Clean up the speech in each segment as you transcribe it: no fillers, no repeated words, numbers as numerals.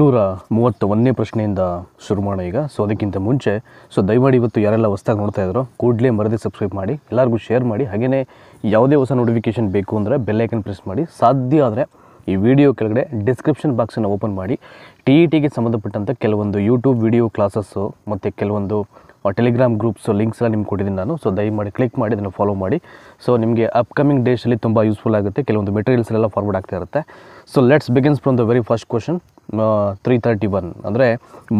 331ನೇ ಪ್ರಶ್ನೆಯಿಂದ ಶುರು ಮಾಡೋಣ ಈಗ. ಸೊ ಅದಕ್ಕಿಂತ ಮುಂಚೆ ದಯಮಾಡಿ ಇವತ್ತು ಯಾರೆಲ್ಲ ಹೊಸದಾಗಿ ನೋಡ್ತಾ ಇದ್ದಾರೋ ಕೂಡಲೇ ಮರದೇ ಸಬ್ಸ್ಕ್ರೈಬ್ ಮಾಡಿ, ಎಲ್ಲರಿಗೂ ಶೇರ್ ಮಾಡಿ. ಹಾಗೆಯೇ ಯಾವುದೇ ಹೊಸ ನೋಟಿಫಿಕೇಷನ್ ಬೇಕು ಅಂದರೆ ಬೆಲ್ಲೈಕನ್ ಪ್ರೆಸ್ ಮಾಡಿ. ಸಾಧ್ಯ ಆದರೆ ಈ ವಿಡಿಯೋ ಕೆಳಗಡೆ ಡಿಸ್ಕ್ರಿಪ್ಷನ್ ಬಾಕ್ಸನ್ನು ಓಪನ್ ಮಾಡಿ TETಗೆ ಸಂಬಂಧಪಟ್ಟಂಥ ಕೆಲವೊಂದು ಯೂಟ್ಯೂಬ್ ವಿಡಿಯೋ ಕ್ಲಾಸಸ್ಸು ಮತ್ತು ಕೆಲವೊಂದು ಟೆಲಿಗ್ರಾಮ್ ಗ್ರೂಪ್ಸು ಲಿಂಕ್ಸ್ ಎಲ್ಲ ನಿಮ್ಗೆ ಕೊಟ್ಟಿದ್ದೀನಿ ನಾನು. ಸೊ ದಯಮಾಡಿ ಕ್ಲಿಕ್ ಮಾಡಿ ಅದನ್ನು ಫಾಲೋ ಮಾಡಿ. ಸೊ ನಿಮಗೆ ಅಪ್ಕಮಿಂಗ್ ಡೇಸಲ್ಲಿ ತುಂಬ ಯೂಸ್ಫುಲ್ ಆಗುತ್ತೆ. ಕೆಲವೊಂದು ಮೆಟೀರಿಯಲ್ಸ್ ಎಲ್ಲ ಫಾರ್ವರ್ಡ್ ಆಗ್ತಾ ಇರುತ್ತೆ. So let's begins from the very first question. 331 ಅಂದರೆ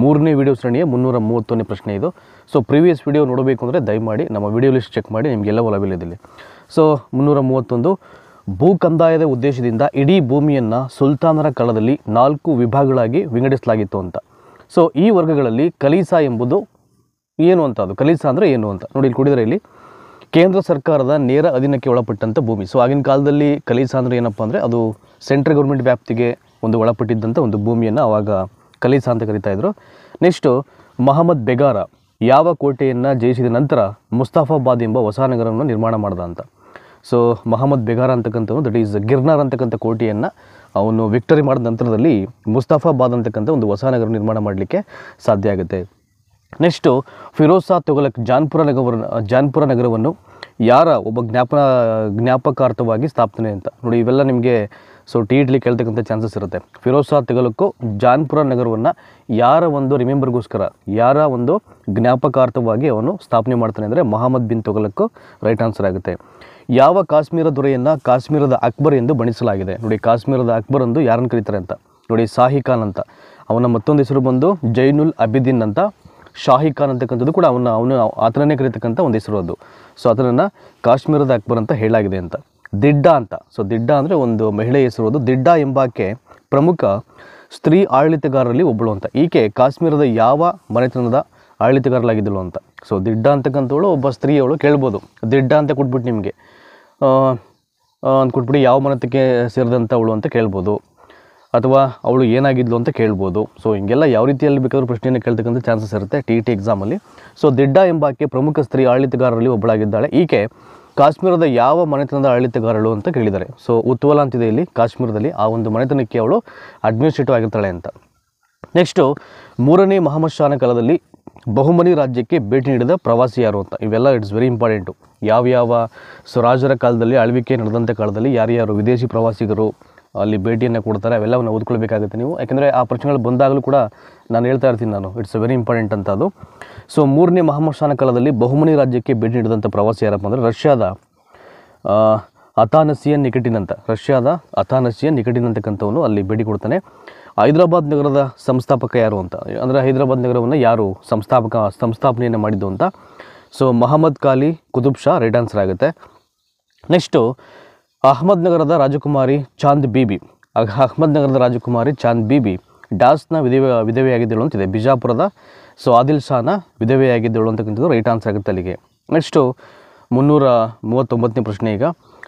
3ನೇ ವಿಡಿಯೋ ಸರಣಿಯ 331ನೇ ಪ್ರಶ್ನೆ ಇದು. ಸೊ ಪ್ರೀವಿಯಸ್ ವಿಡಿಯೋ ನೋಡಬೇಕು ಅಂದರೆ ದಯಮಾಡಿ ನಮ್ಮ ವಿಡಿಯೋ ಲಿಸ್ಟ್ ಚೆಕ್ ಮಾಡಿ, ನಿಮಗೆಲ್ಲವೂ ಲಭ್ಯವಿದೆ. ಸೊ 331 ಭೂ ಕಂದಾಯದ ಉದ್ದೇಶದಿಂದ ಇಡೀ ಭೂಮಿಯನ್ನು ಸುಲ್ತಾನರ ಕಾಲದಲ್ಲಿ 4 ವಿಭಾಗಗಳಾಗಿ ವಿಂಗಡಿಸಲಾಗಿತ್ತು ಅಂತ. ಸೊ ಈ ವರ್ಗಗಳಲ್ಲಿ ಕಲೀಸಾ ಎಂಬುದು ಏನು ಅಂತ, ಅದು ಕಲೀಸಾ ಅಂದರೆ ಏನು ಅಂತ ನೋಡಿ ಇಲ್ಲಿ ಕೊಡಿದರೆ. ಇಲ್ಲಿ ಕೇಂದ್ರ ಸರ್ಕಾರದ ನೇರ ಅಧೀನಕ್ಕೆ ಒಳಪಟ್ಟಂಥ ಭೂಮಿ. ಸೊ ಆಗಿನ ಕಾಲದಲ್ಲಿ ಕಲೀಸಾ ಅಂದರೆ ಏನಪ್ಪ ಅಂದರೆ ಅದು ಸೆಂಟ್ರಲ್ ಗೌರ್ಮೆಂಟ್ ವ್ಯಾಪ್ತಿಗೆ ಒಂದು ಒಳಪಟ್ಟಿದ್ದಂಥ ಒಂದು ಭೂಮಿಯನ್ನು ಆವಾಗ ಕಲೀಸಾ ಅಂತ ಕರೀತಾಯಿದ್ರು. ನೆಕ್ಸ್ಟು ಮಹಮ್ಮದ್ ಬೆಗಾರ ಯಾವ ಕೋಟೆಯನ್ನು ಜಯಿಸಿದ ನಂತರ ಮುಸ್ತಫಾಬಾದ್ ಎಂಬ ಹೊಸ ನಗರವನ್ನು ನಿರ್ಮಾಣ ಮಾಡ್ದ ಅಂತ. ಸೊ ಮಹಮ್ಮದ್ ಬೆಗಾರ ಅಂತಕ್ಕಂಥವನು ದಟ್ ಈಸ್ ಗಿರ್ನಾರ್ ಅಂತಕ್ಕಂಥ ಕೋಟೆಯನ್ನು ಅವನು ವಿಕ್ಟರಿ ಮಾಡಿದ ನಂತರದಲ್ಲಿ ಮುಸ್ತಫಾಬಾದ್ ಅಂತಕ್ಕಂಥ ಒಂದು ಹೊಸ ನಗರ ನಿರ್ಮಾಣ ಮಾಡಲಿಕ್ಕೆ ಸಾಧ್ಯ ಆಗುತ್ತೆ. ನೆಕ್ಸ್ಟು ಫಿರೋಜ್ ಶಾ ತುಘಲಕ್ ಜಾನ್ಪುರ ನಗರವನ್ನು ಯಾರ ಒಬ್ಬ ಜ್ಞಾಪಕಾರ್ಥವಾಗಿ ಸ್ಥಾಪನೆ ಅಂತ ನೋಡಿ. ಇವೆಲ್ಲ ನಿಮಗೆ ಸೊ TETಲಿ ಕೇಳ್ತಕ್ಕಂಥ ಚಾನ್ಸಸ್ ಇರುತ್ತೆ. ಫಿರೋಜ್ ಶಾ ತುಘಲಕ್ಕು ಜಾನ್ಪುರ ನಗರವನ್ನು ಯಾರ ಒಂದು ರಿಮೆಂಬರ್ಗೋಸ್ಕರ, ಯಾರ ಒಂದು ಜ್ಞಾಪಕಾರ್ಥವಾಗಿ ಅವನು ಸ್ಥಾಪನೆ ಮಾಡ್ತಾನೆ ಅಂದರೆ ಮಹಮ್ಮದ್ ಬಿನ್ ತುಘಲಕ್ಕು ರೈಟ್ ಆನ್ಸರ್ ಆಗುತ್ತೆ. ಯಾವ ಕಾಶ್ಮೀರ ದೊರೆಯನ್ನು ಕಾಶ್ಮೀರದ ಅಕ್ಬರ್ ಎಂದು ಬಣಿಸಲಾಗಿದೆ ನೋಡಿ. ಕಾಶ್ಮೀರದ ಅಕ್ಬರ್ ಎಂದು ಯಾರನ್ನು ಕರೀತಾರೆ ಅಂತ ನೋಡಿ, ಶಾಹಿ ಖಾನ್ ಅಂತ. ಅವನ ಮತ್ತೊಂದು ಹೆಸರು ಬಂದು ಜೈನುಲ್ ಅಬಿದಿನ್ ಅಂತ. ಶಾಹಿ ಖಾನ್ ಅಂತಕ್ಕಂಥದ್ದು ಕೂಡ ಅವನು ಆತನನ್ನೇ ಕರೀತಕ್ಕಂಥ ಒಂದು ಹೆಸರು ಅದು. ಸೊ ಅದನ್ನು ಕಾಶ್ಮೀರದ ಅಕ್ಬರ್ ಅಂತ ಹೇಳಲಾಗಿದೆ ಅಂತ. ದಿಡ್ಡ ಅಂತ, ಸೊ ದಿಡ್ಡ ಅಂದರೆ ಒಂದು ಮಹಿಳೆ ಹೆಸರು. ಅದು ದಿಡ್ಡ ಎಂಬಾಕೆ ಪ್ರಮುಖ ಸ್ತ್ರೀ ಆಡಳಿತಗಾರರಲ್ಲಿ ಒಬ್ಬಳು ಅಂತ. ಈಕೆ ಕಾಶ್ಮೀರದ ಯಾವ ಮನೆತನದ ಆಡಳಿತಗಾರಲಾಗಿದ್ದಳು ಅಂತ. ಸೊ ದಿಡ್ಡ ಅಂತಕ್ಕಂಥವಳು ಒಬ್ಬ ಸ್ತ್ರೀಯವಳು. ಕೇಳ್ಬೋದು ದಿಡ್ಡ ಅಂತ ಕೊಟ್ಬಿಟ್ಟು ನಿಮಗೆ ಕೊಟ್ಬಿಟ್ಟು ಯಾವ ಮನೆತಕ್ಕೆ ಸೇರಿದಂಥವಳು ಅಂತ ಕೇಳ್ಬೋದು, ಅಥವಾ ಅವಳು ಏನಾಗಿದ್ಲು ಅಂತ ಕೇಳ್ಬೋದು. ಸೊ ಹಿಂಗೆಲ್ಲ ಯಾವ ರೀತಿಯಲ್ಲಿ ಬೇಕಾದ್ರೂ ಪ್ರಶ್ನೆಯನ್ನು ಕೇಳ್ತಕ್ಕಂಥ ಚಾನ್ಸಸ್ ಇರುತ್ತೆ TET ಎಕ್ಸಾಮಲ್ಲಿ. ಸೊ ದಿಡ್ಡ ಎಂಬಾಕೆ ಪ್ರಮುಖ ಸ್ತ್ರೀ ಆಡಳಿತಗಾರರಲ್ಲಿ ಒಬ್ಬಳಾಗಿದ್ದಾಳೆ. ಈಕೆ ಕಾಶ್ಮೀರದ ಯಾವ ಮನೆತನದ ಆಡಳಿತಗಾರಳು ಅಂತ ಕೇಳಿದ್ದಾರೆ. ಸೊ ಉತ್ವಲ ಅಂತಿದೆ ಇಲ್ಲಿ ಕಾಶ್ಮೀರದಲ್ಲಿ, ಆ ಒಂದು ಮನೆತನಕ್ಕೆ ಅವಳು ಅಡ್ಮಿನಿಸ್ಟ್ರೇಟಿವ್ ಆಗಿರ್ತಾಳೆ ಅಂತ. ನೆಕ್ಸ್ಟು 3ನೇ ಮಹಮ್ಮದ್ ಶಾನ ಕಾಲದಲ್ಲಿ ಬಹುಮನಿ ರಾಜ್ಯಕ್ಕೆ ಭೇಟಿ ನೀಡಿದ ಪ್ರವಾಸಿ ಯಾರು ಅಂತ. ಇವೆಲ್ಲ ಇಟ್ಸ್ ವೆರಿ ಇಂಪಾರ್ಟೆಂಟು. ಯಾವ ಸ್ವರಾಜರ ಕಾಲದಲ್ಲಿ, ಆಳ್ವಿಕೆ ನಡೆದಂಥ ಕಾಲದಲ್ಲಿ ಯಾರ್ಯಾರು ವಿದೇಶಿ ಪ್ರವಾಸಿಗರು ಅಲ್ಲಿ ಭೇಟಿಯನ್ನು ಕೊಡ್ತಾರೆ ಅವೆಲ್ಲವನ್ನು ಓದ್ಕೊಳ್ಬೇಕಾಗುತ್ತೆ ನೀವು. ಯಾಕೆಂದರೆ ಆ ಪ್ರಶ್ನೆಗಳು ಬಂದಾಗಲೂ ಕೂಡ ನಾನು ಹೇಳ್ತಾ ಇರ್ತೀನಿ ನಾನು, ಇಟ್ಸ್ ವೆರಿ ಇಂಪಾರ್ಟೆಂಟ್ ಅಂತ ಅದು. ಸೊ 3ನೇ ಮಹಮ್ಮದ್ ಶಾನ ಕಾಲದಲ್ಲಿ ಬಹುಮನಿ ರಾಜ್ಯಕ್ಕೆ ಭೇಟಿ ನೀಡಿದಂಥ ಪ್ರವಾಸಿ ಯಾರಪ್ಪ ಅಂದರೆ ರಷ್ಯಾದ ಅಥಾನಸಿಯನ್ ನಿಕಟಿನ್ ಅಂತಕ್ಕಂಥವನು ಅಲ್ಲಿ ಭೇಟಿ ಕೊಡ್ತಾನೆ. ಹೈದರಾಬಾದ್ ನಗರದ ಸಂಸ್ಥಾಪಕ ಯಾರು ಅಂತ, ಅಂದರೆ ಹೈದರಾಬಾದ್ ನಗರವನ್ನು ಯಾರು ಸಂಸ್ಥಾಪನೆಯನ್ನು ಮಾಡಿದ್ದು ಅಂತ. ಸೊ ಮಹಮ್ಮದ್ ಖಾಲಿ ಕುತುಬ್ ಶಾ ರೈಟ್ ಆನ್ಸರ್ ಆಗುತ್ತೆ. ನೆಕ್ಸ್ಟು ಅಹ್ಮದ್ ನಗರದ ರಾಜಕುಮಾರಿ ಚಾಂದ್ ಬೀಬಿ ಡಾಸ್ನ ವಿಧವೆಯಾಗಿದ್ದಳು ಅಂತಿದೆ. ಬಿಜಾಪುರದ ಸೊ ಆದಿಲ್ ಶಾನ ವಿಧವೆಯಾಗಿದ್ದಳು ಅಂತಕ್ಕಂಥದ್ದು ರೈಟ್ ಆನ್ಸರ್ ಆಗುತ್ತೆ ಅಲ್ಲಿಗೆ. ನೆಕ್ಸ್ಟು 339ನೇ ಪ್ರಶ್ನೆ ಈಗ.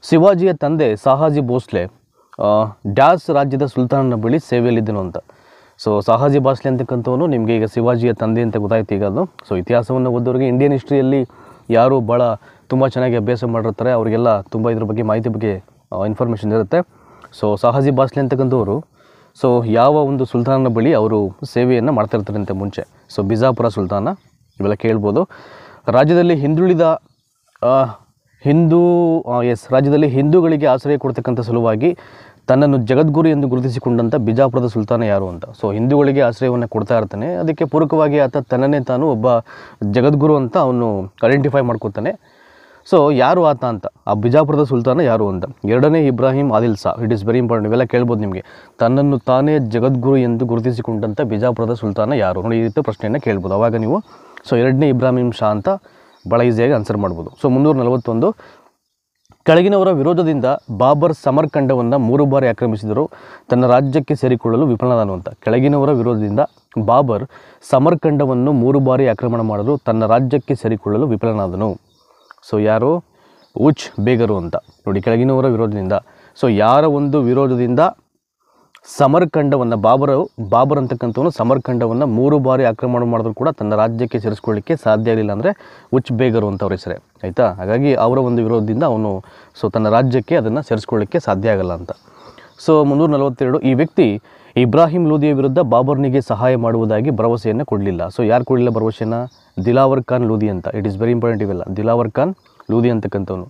ಶಿವಾಜಿಯ ತಂದೆ ಸಾಹಾಜಿ ಭೋಸ್ಲೆ ಡ್ಯಾಸ್ ರಾಜ್ಯದ ಸುಲ್ತಾನನ ಬಳಿ ಸೇವೆಯಲ್ಲಿದ್ದನು ಅಂತ. ಸೊ ಸಾಹಾಜಿ ಭೋಸ್ಲೆ ಅಂತಕ್ಕಂಥವನು ನಿಮಗೆ ಈಗ ಶಿವಾಜಿಯ ತಂದೆ ಅಂತ ಗೊತ್ತಾಯ್ತು ಈಗ ಅದು. ಸೊ ಇತಿಹಾಸವನ್ನು ಓದೋರಿಗೆ ಇಂಡಿಯನ್ ಹಿಸ್ಟ್ರಿಯಲ್ಲಿ ಯಾರು ಭಾಳ ತುಂಬ ಚೆನ್ನಾಗಿ ಅಭ್ಯಾಸ ಮಾಡಿರ್ತಾರೆ ಅವರಿಗೆಲ್ಲ ತುಂಬ ಇದ್ರ ಬಗ್ಗೆ ಮಾಹಿತಿ ಬಗ್ಗೆ ಇನ್ಫಾರ್ಮೇಷನ್ ಇರುತ್ತೆ. ಸೊ ಸಾಹಾಜಿ ಭೋಸ್ಲೆ ಅಂತಕ್ಕಂಥವರು ಸೊ ಯಾವ ಒಂದು ಸುಲ್ತಾನನ ಬಳಿ ಅವರು ಸೇವೆಯನ್ನು ಮಾಡ್ತಾಯಿರ್ತಾರೆ ಅಂತ ಮುಂಚೆ. ಸೊ ಬಿಜಾಪುರ ಸುಲ್ತಾನ ಇವೆಲ್ಲ ಕೇಳ್ಬೋದು. ರಾಜ್ಯದಲ್ಲಿ ರಾಜ್ಯದಲ್ಲಿ ಹಿಂದೂಗಳಿಗೆ ಆಶ್ರಯ ಕೊಡ್ತಕ್ಕಂಥ ಸಲುವಾಗಿ ತನ್ನನ್ನು ಜಗದ್ಗುರು ಎಂದು ಗುರುತಿಸಿಕೊಂಡಂಥ ಬಿಜಾಪುರದ ಸುಲ್ತಾನ ಯಾರು ಅಂತ. ಸೊ ಹಿಂದೂಗಳಿಗೆ ಆಶ್ರಯವನ್ನು ಕೊಡ್ತಾ ಇರ್ತಾನೆ, ಅದಕ್ಕೆ ಪೂರಕವಾಗಿ ಆತ ತನ್ನನ್ನೇ ತಾನು ಒಬ್ಬ ಜಗದ್ಗುರು ಅಂತ ಅವನು ಐಡೆಂಟಿಫೈ ಮಾಡ್ಕೊತಾನೆ. ಸೊ ಯಾರು ಆತ ಅಂತ, ಆ ಬಿಜಾಪುರದ ಸುಲ್ತಾನ ಯಾರು ಅಂತ. 2ನೇ Ibrahim Adil Shah, it is very important. ಇವೆಲ್ಲ ಕೇಳ್ಬೋದು ನಿಮಗೆ. ತನ್ನನ್ನು ತಾನೇ ಜಗದ್ಗುರು ಎಂದು ಗುರುತಿಸಿಕೊಂಡಂಥ ಬಿಜಾಪುರದ ಸುಲ್ತಾನ ಯಾರು ನೋಡಿ, ಈ ರೀತಿ ಪ್ರಶ್ನೆಯನ್ನು ಕೇಳ್ಬೋದು ಅವಾಗ ನೀವು. ಸೊ 2ನೇ ಇಬ್ರಾಹಿಂ ಶಾ ಅಂತ ಭಾಳ ಈಸಿಯಾಗಿ ಆನ್ಸರ್ ಮಾಡ್ಬೋದು. ಸೊ 341 ಕೆಳಗಿನವರ ವಿರೋಧದಿಂದ ಬಾಬರ್ ಸಮರ್ಕಂಡವನ್ನು 3 ಬಾರಿ ಆಕ್ರಮಿಸಿದರು, ತನ್ನ ರಾಜ್ಯಕ್ಕೆ ಸೇರಿಕೊಳ್ಳಲು ವಿಫಲನಾದನು ಅಂತ. ಕೆಳಗಿನವರ ವಿರೋಧದಿಂದ ಬಾಬರ್ ಸಮರ್ಕಂಡವನ್ನು 3 ಬಾರಿ ಆಕ್ರಮಣ ಮಾಡಲು ತನ್ನ ರಾಜ್ಯಕ್ಕೆ ಸೇರಿಕೊಳ್ಳಲು ವಿಫಲನಾದನು. ಸೊ ಯಾರು? ಉಚ್ ಬೇಗರು ಅಂತ ನೋಡಿ. ಕೆಳಗಿನವರ ವಿರೋಧದಿಂದ, ಸೊ ಯಾರ ಒಂದು ವಿರೋಧದಿಂದ ಸಮರ್ಕಂಡವನ್ನು ಬಾಬರ್ ಅಂತಕ್ಕಂಥವನು ಸಮರ್ಕಂಡವನ್ನು 3 ಬಾರಿ ಆಕ್ರಮಣ ಮಾಡಿದ್ರು ಕೂಡ ತನ್ನ ರಾಜ್ಯಕ್ಕೆ ಸೇರಿಸ್ಕೊಳ್ಳಿಕ್ಕೆ ಸಾಧ್ಯ ಆಗಲಿಲ್ಲ ಅಂದರೆ ಉಚ್ ಬೇಗರು ಅಂತ ಅವ್ರ ಹೆಸರೇ ಆಯಿತಾ. ಹಾಗಾಗಿ ಅವರ ಒಂದು ವಿರೋಧದಿಂದ ಅವನು ತನ್ನ ರಾಜ್ಯಕ್ಕೆ ಅದನ್ನು ಸೇರಿಸ್ಕೊಳ್ಳಿಕ್ಕೆ ಸಾಧ್ಯ ಆಗಲ್ಲ ಅಂತ. ಸೊ 342 ಈ ವ್ಯಕ್ತಿ ಇಬ್ರಾಹಿಂ ಲೋಧಿಯ ವಿರುದ್ಧ ಬಾಬರ್ನಿಗೆ ಸಹಾಯ ಮಾಡುವುದಾಗಿ ಭರವಸೆಯನ್ನು ಕೊಡಲಿಲ್ಲ. ಸೊ ಯಾರು ಕೊಡಲಿಲ್ಲ ಭರವಸೆಯನ್ನು? ದಿಲಾವರ್ ಖಾನ್ ಲೋಧಿ ಅಂತ. ಇಟ್ ಈಸ್ ವೆರಿ ಇಂಪಾರ್ಟೆಂಟ್ ಇವೆಲ್ಲ. ದಿಲಾವರ್ ಖಾನ್ ಲೋಧಿ ಅಂತಕ್ಕಂಥವನು.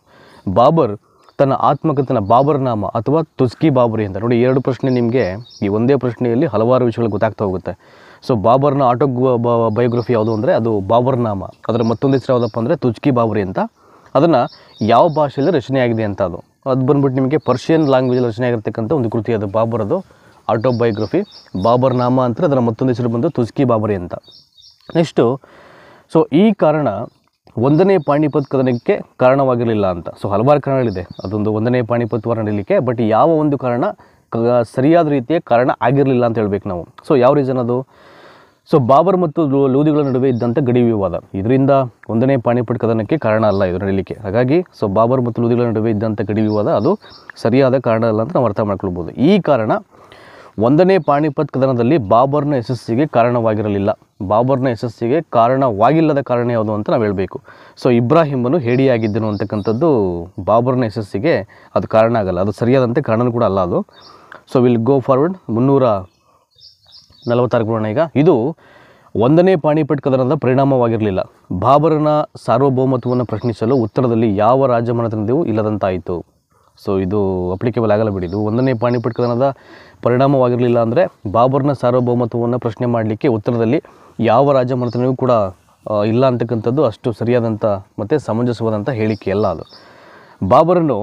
ಬಾಬರ್ ತನ್ನ ಆತ್ಮಕಥನ ಬಾಬರ್ನಾಮ ಅಥವಾ ತುಸ್ಕಿ ಬಾಬರಿ ಅಂತ. ನೋಡಿ, 2 ಪ್ರಶ್ನೆ ನಿಮಗೆ ಈ ಒಂದೇ ಪ್ರಶ್ನೆಯಲ್ಲಿ ಹಲವಾರು ವಿಷಯಗಳು ಗೊತ್ತಾಗ್ತಾ ಹೋಗುತ್ತೆ. ಸೊ ಬಾಬರ್ನ ಬಯೋಗ್ರಫಿ ಯಾವುದು ಅಂದರೆ ಅದು ಬಾಬರ್ನಾಮ. ಅದರ ಮತ್ತೊಂದು ಹೆಸರು ಯಾವುದಪ್ಪ ಅಂದರೆ ತುಸ್ಕಿ ಬಾಬರಿ ಅಂತ. ಅದನ್ನು ಯಾವ ಭಾಷೆಯಲ್ಲಿ ರಚನೆ ಆಗಿದೆ ಅಂತ ಅದು ಬಂದ್ಬಿಟ್ಟು ನಿಮಗೆ ಪರ್ಷಿಯನ್ ಲ್ಯಾಂಗ್ವೇಜಲ್ಲಿ ರಚನೆ ಆಗಿರ್ತಕ್ಕಂಥ ಒಂದು ಕೃತಿ. ಅದು ಬಾಬರದು ಆಟೋಬಯೋಗ್ರಫಿ. ಬಾಬರ್ನಾಮ ಅಂತ ಅದರ ಮತ್ತೊಂದು ಹೆಸರು ಬಂದು ತುಸ್ಕಿ ಬಾಬರಿ ಅಂತ. ನೆಕ್ಸ್ಟು, ಸೊ ಈ ಕಾರಣ 1ನೇ ಪಾಣಿಪತ್ ಕದನಕ್ಕೆ ಕಾರಣವಾಗಿರಲಿಲ್ಲ ಅಂತ. ಸೊ ಹಲವಾರು ಕಾರಣಗಳಿದೆ ಅದೊಂದು 1ನೇ ಪಾಣಿಪತ್ ವಾರ ನಡೀಲಿಕ್ಕೆ. ಬಟ್ ಯಾವ ಒಂದು ಕಾರಣ ಸರಿಯಾದ ರೀತಿಯ ಕಾರಣ ಆಗಿರಲಿಲ್ಲ ಅಂತ ಹೇಳ್ಬೇಕು ನಾವು. ಸೊ ಯಾವ ರೀಸನ್ ಅದು? ಸೊ ಬಾಬರ್ ಮತ್ತು ಲೋಧಿಗಳ ನಡುವೆ ಇದ್ದಂಥ ಗಡಿ ವಿವಾದ ಇದರಿಂದ 1ನೇ ಪಾಣಿಪಟ್ ಕದನಕ್ಕೆ ಕಾರಣ ಅಲ್ಲ ಇದು ನಡೀಲಿಕ್ಕೆ. ಹಾಗಾಗಿ ಸೊ ಬಾಬರ್ ಮತ್ತು ಲೋಧಿಗಳ ನಡುವೆ ಇದ್ದಂಥ ಗಡಿ ವಿವಾದ ಅದು ಸರಿಯಾದ ಕಾರಣ ಅಲ್ಲ ಅಂತ ನಾವು ಅರ್ಥ ಮಾಡ್ಕೊಳ್ಬೋದು. ಈ ಕಾರಣ 1ನೇ ಪಾಣಿಪತ್ ಕದನದಲ್ಲಿ ಬಾಬರ್ನ ಯಶಸ್ಸಿಗೆ ಕಾರಣವಾಗಿರಲಿಲ್ಲ. ಬಾಬರ್ನ ಯಶಸ್ಸಿಗೆ ಕಾರಣವಾಗಿಲ್ಲದ ಕಾರಣ ಯಾವುದು ಅಂತ ನಾವು ಹೇಳಬೇಕು. ಸೊ ಇಬ್ರಾಹಿಮನು ಹೇಡಿಯಾಗಿದ್ದನು ಅಂತಕ್ಕಂಥದ್ದು ಬಾಬರ್ನ ಯಶಸ್ಸಿಗೆ ಅದು ಕಾರಣ ಆಗಲ್ಲ. ಅದು ಸರಿಯಾದಂತೆ ಕಾರಣನೂ ಕೂಡ ಅಲ್ಲ ಅದು. ಸೊ ವಿಲ್ ಗೋ ಫಾರ್ವರ್ಡ್ 346 ಬರೋಣ ಈಗ. ಇದು 1ನೇ ಪಾಣಿಪಟ್ ಕದನದ ಪರಿಣಾಮವಾಗಿರಲಿಲ್ಲ. ಬಾಬರನ ಸಾರ್ವಭೌಮತ್ವವನ್ನು ಪ್ರಶ್ನಿಸಲು ಉತ್ತರದಲ್ಲಿ ಯಾವ ರಾಜಮನೆತನದೂ ಇಲ್ಲದಂತಾಯಿತು. ಸೊ ಇದು ಅಪ್ಲಿಕೇಬಲ್ ಆಗಲ್ಲ ಬಿಡಿ. ಇದು 1ನೇ ಪಾಣಿಪಟ್ ಕದನದ ಪರಿಣಾಮವಾಗಿರಲಿಲ್ಲ ಅಂದರೆ ಬಾಬರ್ನ ಸಾರ್ವಭೌಮತ್ವವನ್ನು ಪ್ರಶ್ನೆ ಮಾಡಲಿಕ್ಕೆ ಉತ್ತರದಲ್ಲಿ ಯಾವ ರಾಜಮನೆತನವೂ ಕೂಡ ಇಲ್ಲ ಅಂತಕ್ಕಂಥದ್ದು ಅಷ್ಟು ಸರಿಯಾದಂಥ ಮತ್ತು ಸಮಂಜಸವಾದಂಥ ಹೇಳಿಕೆ ಅಲ್ಲ ಅದು. ಬಾಬರನು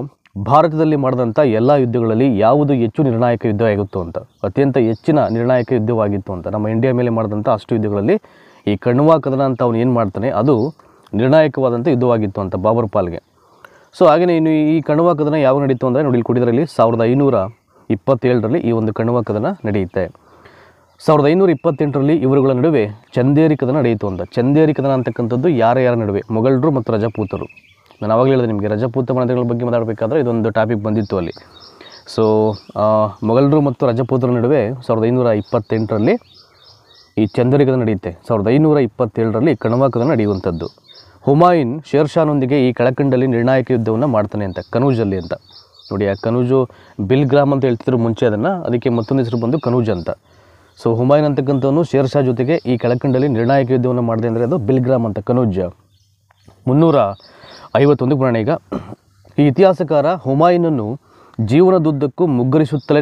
ಭಾರತದಲ್ಲಿ ಮಾಡಿದಂಥ ಎಲ್ಲ ಯುದ್ಧಗಳಲ್ಲಿ ಯಾವುದು ಹೆಚ್ಚು ನಿರ್ಣಾಯಕ ಯುದ್ಧ ಆಗಿತ್ತು ಅಂತ, ಅತ್ಯಂತ ಹೆಚ್ಚಿನ ನಿರ್ಣಾಯಕ ಯುದ್ಧವಾಗಿತ್ತು ಅಂತ. ನಮ್ಮ ಇಂಡಿಯಾ ಮೇಲೆ ಮಾಡಿದಂಥ ಅಷ್ಟು ಯುದ್ಧಗಳಲ್ಲಿ ಈ ಕಣ್ವಾ ಕದನ ಅಂತ ಅವನು ಏನು ಮಾಡ್ತಾನೆ ಅದು ನಿರ್ಣಾಯಕವಾದಂಥ ಯುದ್ಧವಾಗಿತ್ತು ಅಂತ ಬಾಬರ್ ಪಾಲ್ಗೆ. ಸೊ ಹಾಗೆಯೇ ಇನ್ನು ಈ ಕಣ್ವಾ ಕದನ ಯಾವಾಗ ನಡೀತು ಅಂದರೆ ನೋಡಿ, ಇಲ್ಲಿ ಕೊಡಿದ್ರಲ್ಲಿ 1527ರಲ್ಲಿ ಈ ಒಂದು ಕಣ್ವಾ ಕದನ ನಡೆಯುತ್ತೆ. 1528ರಲ್ಲಿ ಇವರುಗಳ ನಡುವೆ ಚಂದೇರಿ ಕದನ ನಡೆಯಿತು ಅಂತ. ಚಂದೇರಿ ಕದನ ಅಂತಕ್ಕಂಥದ್ದು ಯಾರ ನಡುವೆ? ಮೊಘಲರು ಮತ್ತು ರಜಪೂತರು. ನಾನು ಆವಾಗಲೇ ಹೇಳಿದೆ ನಿಮಗೆ, ರಜಪೂತ ಮನೆತನಗಳ ಬಗ್ಗೆ ಮಾತಾಡಬೇಕಾದ್ರೆ ಇದೊಂದು ಟಾಪಿಕ್ ಬಂದಿತ್ತು ಅಲ್ಲಿ. ಸೊ ಮೊಘಲರು ಮತ್ತು ರಜಪೂತರ ನಡುವೆ 1528ರಲ್ಲಿ ಈ ಚಂದೇರಿ ಕದನ ನಡೆಯುತ್ತೆ. 1527ರಲ್ಲಿ ಕಣ್ವಾ ಕದನ ನಡೆಯುವಂಥದ್ದು. ಹುಮಾಯೂನ್ ಶೇರ್ ಶಾನೊಂದಿಗೆ ಈ ಕೆಳಕಂಡಲ್ಲಿ ನಿರ್ಣಾಯಕ ಯುದ್ಧವನ್ನು ಮಾಡ್ತಾನೆ ಅಂತ, ಕನೂಜಲ್ಲಿ ಅಂತ. ನೋಡಿ, ಆ ಕನೂಜು ಬಿಲ್ಗ್ರಾಮ್ ಅಂತ ಹೇಳ್ತಿದ್ರು ಮುಂಚೆ, ಅದಕ್ಕೆ ಮತ್ತೊಂದು ಹೆಸರು ಬಂದು ಕನೂಜ್ ಅಂತ. ಸೊ ಹುಮಾಯೂನ್ ಅಂತಕ್ಕಂಥವನು ಶೇರ್ ಶಾ ಜೊತೆಗೆ ಈ ಕೆಳಕಂಡಲ್ಲಿ ನಿರ್ಣಾಯಕ ಯುದ್ಧವನ್ನು ಮಾಡಿದೆ ಅಂದರೆ ಅದು ಬಿಲ್ಗ್ರಾಮ್ ಅಂತ, ಕನೂಜ್. 351 ಬರೋಣ ಈಗ. ಈ ಇತಿಹಾಸಕಾರ ಹುಮಾಯೂನನ್ನು ಜೀವನದುದ್ದಕ್ಕೂ ಮುಗ್ಗರಿಸುತ್ತಲೇ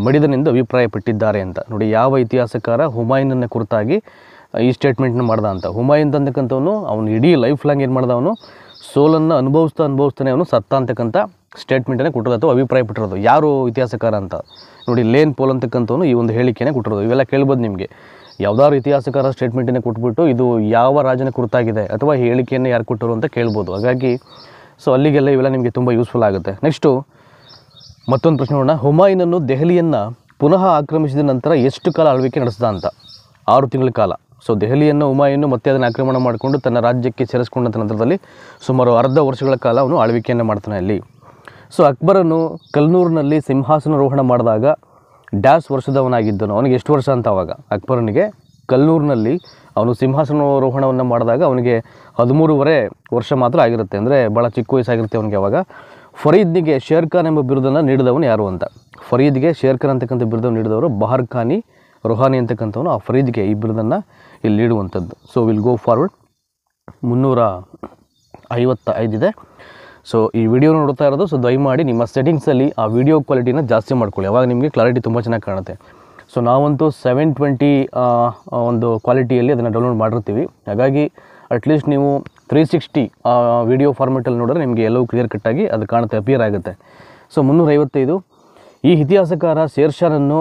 ಮಡಿದನೆಂದು ಅಭಿಪ್ರಾಯಪಟ್ಟಿದ್ದಾರೆ ಅಂತ. ನೋಡಿ, ಯಾವ ಇತಿಹಾಸಕಾರ ಹುಮಾಯೂನನ್ನ ಕುರಿತಾಗಿ ಈ ಸ್ಟೇಟ್ಮೆಂಟ್ನ ಮಾಡ್ದ ಅಂತ. ಹುಮಾಯೂನ್ ಅಂತಕ್ಕಂಥವನು ಅವನು ಇಡೀ ಲೈಫ್ ಲಾಂಗ್ ಏನು ಮಾಡ್ದ, ಅವನು ಸೋಲನ್ನು ಅನುಭವಿಸ್ತಾನೆ ಅವನು ಸತ್ತ ಅಂತಕ್ಕಂಥ ಸ್ಟೇಟ್ಮೆಂಟನ್ನೇ ಕೊಟ್ಟಿರೋದು ಅಥವಾ ಅಭಿಪ್ರಾಯಪಟ್ಟಿರೋದು. ಯಾರು ಇತಿಹಾಸಕಾರ ಅಂತ ನೋಡಿ, ಲೇನ್ ಪೋಲ್ ಅಂತಕ್ಕಂಥವನು ಈ ಒಂದು ಹೇಳಿಕೆನೇ ಕೊಟ್ಟಿರೋದು. ಇವೆಲ್ಲ ಕೇಳ್ಬೋದು ನಿಮಗೆ. ಯಾವುದಾದ್ರು ಇತಿಹಾಸಕಾರ ಸ್ಟೇಟ್ಮೆಂಟನ್ನೇ ಕೊಟ್ಬಿಟ್ಟು ಇದು ಯಾವ ರಾಜನ ಕುರಿತಾಗಿದೆ ಅಥವಾ ಹೇಳಿಕೆಯನ್ನು ಯಾರು ಕೊಟ್ಟರು ಅಂತ ಕೇಳ್ಬೋದು. ಹಾಗಾಗಿ ಸೊ ಅಲ್ಲಿಗೆಲ್ಲ ಇವೆಲ್ಲ ನಿಮಗೆ ತುಂಬ ಯೂಸ್ಫುಲ್ ಆಗುತ್ತೆ. ನೆಕ್ಸ್ಟು ಮತ್ತೊಂದು ಪ್ರಶ್ನೆ ನೋಡೋಣ. ಹುಮಾಯೂನನ್ನು ದೆಹಲಿಯನ್ನು ಪುನಃ ಆಕ್ರಮಿಸಿದ ನಂತರ ಎಷ್ಟು ಕಾಲ ಆಳ್ವಿಕೆ ನಡೆಸಿದ ಅಂತ? 6 ತಿಂಗಳ ಕಾಲ. ಸೊ ದೆಹಲಿಯನ್ನು ಹುಮಾಯೂನ್ ಮತ್ತೆ ಅದನ್ನು ಆಕ್ರಮಣ ಮಾಡಿಕೊಂಡು ತನ್ನ ರಾಜ್ಯಕ್ಕೆ ಸೇರಿಸಿಕೊಂಡ ನಂತರದಲ್ಲಿ ಸುಮಾರು ಅರ್ಧ ವರ್ಷಗಳ ಕಾಲ ಅವನು ಆಳ್ವಿಕೆಯನ್ನು ಮಾಡ್ತಾನೆ ಅಲ್ಲಿ. ಸೊ ಅಕ್ಬರನು ಕಲ್ನೂರಿನಲ್ಲಿ ಸಿಂಹಾಸನಾರೋಹಣ ಮಾಡಿದಾಗ ಡ್ಯಾಶ್ ವರ್ಷದವನಾಗಿದ್ದನು. ಅವನಿಗೆ ಎಷ್ಟು ವರ್ಷ ಅಂತ ಅವಾಗ? ಅಕ್ಬರನಿಗೆ ಕಲ್ನೂರಿನಲ್ಲಿ ಅವನು ಸಿಂಹಾಸನಾರೋಹಣವನ್ನು ಮಾಡಿದಾಗ ಅವನಿಗೆ 13.5 ವರ್ಷ ಮಾತ್ರ ಆಗಿರುತ್ತೆ. ಅಂದರೆ ಭಾಳ ಚಿಕ್ಕ ವಯಸ್ಸಾಗಿರುತ್ತೆ ಅವನಿಗೆ ಅವಾಗ. ಫರೀದ್ನಿಗೆ ಶೇರ್ ಖಾನ್ ಎಂಬ ಬಿರುದನ್ನು ನೀಡಿದವನು ಯಾರು ಅಂತ? ಫರೀದ್ಗೆ ಶೇರ್ ಖಾನ್ ಅಂತಕ್ಕಂಥ ಬಿರುದನ್ನು ನೀಡಿದವರು ಬಹರ್ ಖಾನಿ ರೋಹಾನಿ ಅಂತಕ್ಕಂಥವನು. ಆ ಫರೀದ್ಗೆ ಈ ಬಿರುದನ್ನು ಇಲ್ಲಿ ನೀಡುವಂಥದ್ದು. ಸೊ ವಿಲ್ ಗೋ ಫಾರ್ವರ್ಡ್ 355 ಇದೆ. ಸೊ ಈ ವಿಡಿಯೋ ನೋಡ್ತಾ ಇರೋದು, ಸೊ ದಯಮಾಡಿ ನಿಮ್ಮ ಸೆಟ್ಟಿಂಗ್ಸಲ್ಲಿ ಆ ವಿಡಿಯೋ ಕ್ವಾಲಿಟಿನ ಜಾಸ್ತಿ ಮಾಡ್ಕೊಳ್ಳಿ. ಅವಾಗ ನಿಮಗೆ ಕ್ಲಾರಿಟಿ ತುಂಬ ಚೆನ್ನಾಗಿ ಕಾಣುತ್ತೆ. ಸೊ ನಾವಂತೂ 720 ಒಂದು ಕ್ವಾಲಿಟಿಯಲ್ಲಿ ಅದನ್ನು ಡೌನ್ಲೋಡ್ ಮಾಡಿರ್ತೀವಿ. ಹಾಗಾಗಿ ಅಟ್ಲೀಸ್ಟ್ ನೀವು 360 ವಿಡಿಯೋ ಫಾರ್ಮೆಟಲ್ಲಿ ನೋಡಿದ್ರೆ ನಿಮಗೆ ಎಲ್ಲವೂ ಕ್ಲಿಯರ್ ಕಟ್ಟಾಗಿ ಅದು ಕಾಣುತ್ತೆ, ಅಪಿಯರ್ ಆಗುತ್ತೆ. ಸೊ 355, ಈ ಇತಿಹಾಸಕಾರ ಶೇರ್ ಶಾನನ್ನು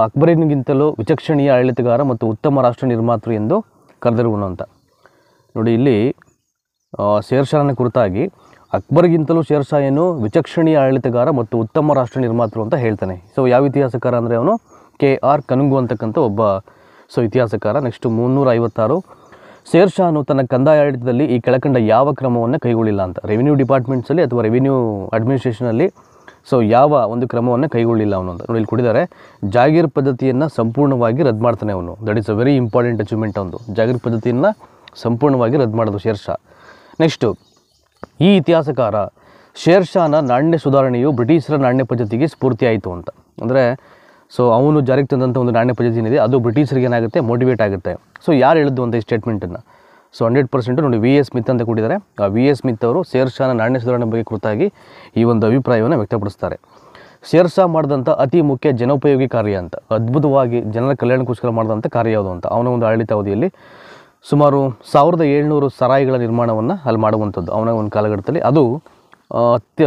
ಅಕ್ಬರಿಗಿಂತಲೂ ವಿಚಕ್ಷಣೀಯ ಆಡಳಿತಗಾರ ಮತ್ತು ಉತ್ತಮ ರಾಷ್ಟ್ರ ನಿರ್ಮಾತೃ ಎಂದು ಕರೆದಿರುವನು ಅಂತ. ನೋಡಿ, ಇಲ್ಲಿ ಶೇರ್ ಶಾನ ಕುರಿತಾಗಿ ಅಕ್ಬರ್ಗಿಂತಲೂ ಶೇರ್ ಶಾ ಏನು ವಿಚಕ್ಷಣೀಯ ಆಡಳಿತಗಾರ ಮತ್ತು ಉತ್ತಮ ರಾಷ್ಟ್ರ ನಿರ್ಮಾತೃ ಅಂತ ಹೇಳ್ತಾನೆ. ಸೊ ಯಾವ ಇತಿಹಾಸಕಾರ ಅಂದರೆ ಅವನು KR ಕನುಂಗು ಅಂತಕ್ಕಂಥ ಒಬ್ಬ ಇತಿಹಾಸಕಾರ. ನೆಕ್ಸ್ಟು 356, ಶೇರ್ ಶಾನು ತನ್ನ ಕಂದಾಯ ಆಡಳಿತದಲ್ಲಿ ಈ ಕೆಳಕಂಡ ಯಾವ ಕ್ರಮವನ್ನು ಕೈಗೊಳ್ಳಿಲ್ಲ ಅಂತ. ರೆವಿನ್ಯೂ ಡಿಪಾರ್ಟ್ಮೆಂಟ್ಸಲ್ಲಿ ಅಥವಾ ರೆವಿನ್ಯೂ ಅಡ್ಮಿನಿಸ್ಟ್ರೇಷನಲ್ಲಿ ಸೊ ಯಾವ ಒಂದು ಕ್ರಮವನ್ನು ಕೈಗೊಳ್ಳಿಲ್ಲ ಅವನು ಅಂತ. ನೋಡಿ, ಇಲ್ಲಿ ಕೊಟ್ಟಿದ್ದಾರೆ. ಜಾಗೀರ್ ಪದ್ಧತಿಯನ್ನು ಸಂಪೂರ್ಣವಾಗಿ ರದ್ದು ಮಾಡ್ತಾನೆ ಅವನು. That is a very important achievement ಅವನು. ಜಾಗೀರ್ ಪದ್ಧತಿಯನ್ನು ಸಂಪೂರ್ಣವಾಗಿ ರದ್ದು ಮಾಡೋದು ಶೇರ್ ಶಾ. ನೆಕ್ಸ್ಟು, ಈ ಇತಿಹಾಸಕಾರ ಶೇರ್ ಶಾನ ನಾಣ್ಯ ಸುಧಾರಣೆಯು ಬ್ರಿಟಿಷರ ನಾಣ್ಯ ಪದ್ಧತಿಗೆ ಸ್ಫೂರ್ತಿಯಾಯಿತು ಅಂತ. ಅಂದರೆ ಸೊ ಅವನು ಜಾರಿಗೆ ತಂದಂಥ ಒಂದು ನಾಣ್ಯ ಪದ್ಧತಿ ಏನಿದೆ ಅದು ಬ್ರಿಟಿಷರಿಗೆ ಏನಾಗುತ್ತೆ ಮೋಟಿವೇಟ್ ಆಗುತ್ತೆ. ಸೊ ಯಾರು ಹೇಳಿದ್ದು ಅಂತ ಈ ಸ್ಟೇಟ್ಮೆಂಟನ್ನು? ಸೊ 100% ನೋಡಿ ವಿ ಎಸ್ ಸ್ಮಿತ್ ಅಂತ ಕೊಟ್ಟಿದ್ದಾರೆ. ಆ ವಿ ಎಸ್ ಸ್ಮಿತ್ ಅವರು ಶೇರ್ ಶಾನ ನಾಣ್ಯ ಸುಧಾರಣೆ ಬಗ್ಗೆ ಕುರಿತಾಗಿ ಈ ಒಂದು ಅಭಿಪ್ರಾಯವನ್ನು ವ್ಯಕ್ತಪಡಿಸ್ತಾರೆ. ಶೇರ್ ಶಾ ಮಾಡಿದಂಥ ಅತಿ ಮುಖ್ಯ ಜನೋಪಯೋಗಿ ಕಾರ್ಯ ಅಂತ, ಅದ್ಭುತವಾಗಿ ಜನರ ಕಲ್ಯಾಣಕ್ಕೋಸ್ಕರ ಮಾಡಿದಂಥ ಕಾರ್ಯ ಯಾವುದು ಅಂತ, ಅವನ ಒಂದು ಆಡಳಿತ ಅವಧಿಯಲ್ಲಿ ಸುಮಾರು 1700 ಸರಾಯಿಗಳ ನಿರ್ಮಾಣವನ್ನು ಅಲ್ಲಿ ಮಾಡುವಂಥದ್ದು ಅವನ ಒಂದು ಕಾಲಘಟ್ಟದಲ್ಲಿ. ಅದು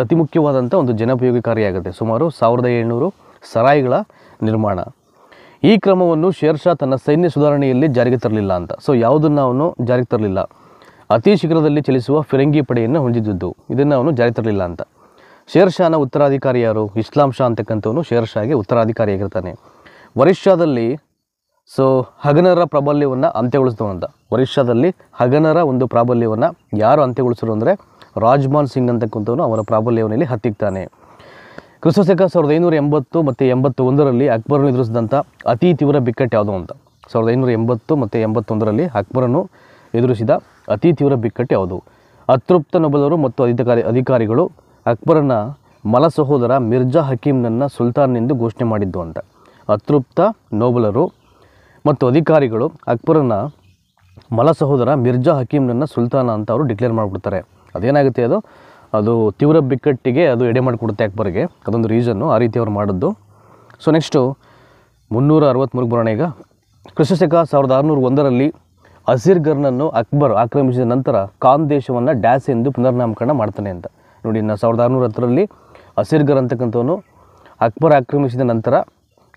ಅತಿ ಮುಖ್ಯವಾದಂಥ ಒಂದು ಜನೋಪಯೋಗಿ ಕಾರ್ಯ ಆಗುತ್ತೆ. ಸುಮಾರು 1700 ಸರಾಯಿಗಳ ನಿರ್ಮಾಣ. ಈ ಕ್ರಮವನ್ನು ಶೇರ್ ಶಾ ತನ್ನ ಸೈನ್ಯ ಸುಧಾರಣೆಯಲ್ಲಿ ಜಾರಿಗೆ ತರಲಿಲ್ಲ ಅಂತ. ಸೊ ಯಾವುದನ್ನು ಅವನು ಜಾರಿಗೆ ತರಲಿಲ್ಲ? ಅತಿ ಶೀಘ್ರದಲ್ಲಿ ಚಲಿಸುವ ಫಿರಂಗಿ ಪಡೆಯನ್ನು ಹೊಂದಿದ್ದು, ಇದನ್ನು ಅವನು ಜಾರಿಗೆ ತರಲಿಲ್ಲ ಅಂತ. ಶೇರ್ ಶಾನ ಉತ್ತರಾಧಿಕಾರಿ ಯಾರು? ಇಸ್ಲಾಂ ಶಾ ಅಂತಕ್ಕಂಥವನು ಶೇರ್ ಶಾಗೆ ಉತ್ತರಾಧಿಕಾರಿಯಾಗಿರ್ತಾನೆ. ಒರಿಸ್ಸಾದಲ್ಲಿ ಹಗನರ ಪ್ರಾಬಲ್ಯವನ್ನು ಅಂತ್ಯಗೊಳಿಸಿದವಂತ. ಒರಿಸ್ಸಾದಲ್ಲಿ ಹಗನರ ಒಂದು ಪ್ರಾಬಲ್ಯವನ್ನು ಯಾರು ಅಂತ್ಯಗೊಳಿಸಿದ್ರು ಅಂದರೆ ರಾಜ್ಮಾನ್ ಸಿಂಗ್ ಅಂತಕ್ಕಂಥವನು ಅವರ ಪ್ರಾಬಲ್ಯವನ್ನು ಇಲ್ಲಿ ಹತ್ತಿಕ್ತಾನೆ. ಕ್ರಿಸ್ತಶಕ 1580 ಮತ್ತು 81ರಲ್ಲಿ ಅಕ್ಬರನ್ನು ಎದುರಿಸಿದಂಥ ಅತಿ ತೀವ್ರ ಬಿಕ್ಕಟ್ಟು ಯಾವುದು ಅಂತ. 1580 ಮತ್ತು 81ರಲ್ಲಿ ಅಕ್ಬರನ್ನು ಎದುರಿಸಿದ ಅತಿ ತೀವ್ರ ಬಿಕ್ಕಟ್ಟು ಯಾವುದು? ಅತೃಪ್ತ ನೊಬಲರು ಮತ್ತು ಅಧಿಕಾರಿಗಳು ಅಕ್ಬರನ ಮಲ ಸಹೋದರ ಮಿರ್ಜಾ ಹಕೀಮ್ನನ್ನು ಸುಲ್ತಾನ್ನೆಂದು ಘೋಷಣೆ ಮಾಡಿದ್ದು ಅಂತ. ಅತೃಪ್ತ ನೋಬಲರು ಮತ್ತು ಅಧಿಕಾರಿಗಳು ಅಕ್ಬರನ ಮಲ ಸಹೋದರ ಮಿರ್ಜಾ ಹಕೀಮ್ನನ್ನು ಸುಲ್ತಾನ ಅಂತ ಅವರು ಡಿಕ್ಲೇರ್ ಮಾಡಿಬಿಡ್ತಾರೆ. ಅದೇನಾಗುತ್ತೆ, ಅದು ತೀವ್ರ ಬಿಕ್ಕಟ್ಟಿಗೆ ಅದು ಎಡೆ ಮಾಡಿಕೊಡುತ್ತೆ ಅಕ್ಬರ್ಗೆ. ಅದೊಂದು ರೀಸನ್ನು ಆ ರೀತಿ ಅವರು ಮಾಡಿದ್ದು. ಸೊ ನೆಕ್ಸ್ಟು 363 ಬರೋಣ. ಈಗ ಕ್ರಿಸ್ತಶಕ 1601ರಲ್ಲಿ ಅಸೀರ್ಗರ್ನನ್ನು ಅಕ್ಬರ್ ಆಕ್ರಮಿಸಿದ ನಂತರ ಖಾನ್ ದೇಶವನ್ನು ಡ್ಯಾಸ್ ಎಂದು ಪುನರ್ನಾಮಕರಣ ಮಾಡ್ತಾನೆ ಅಂತ. ನೋಡಿ, 1610ರಲ್ಲಿ ಅಸೀರ್ಗರ್ ಅಂತಕ್ಕಂಥವನು ಅಕ್ಬರ್ ಆಕ್ರಮಿಸಿದ ನಂತರ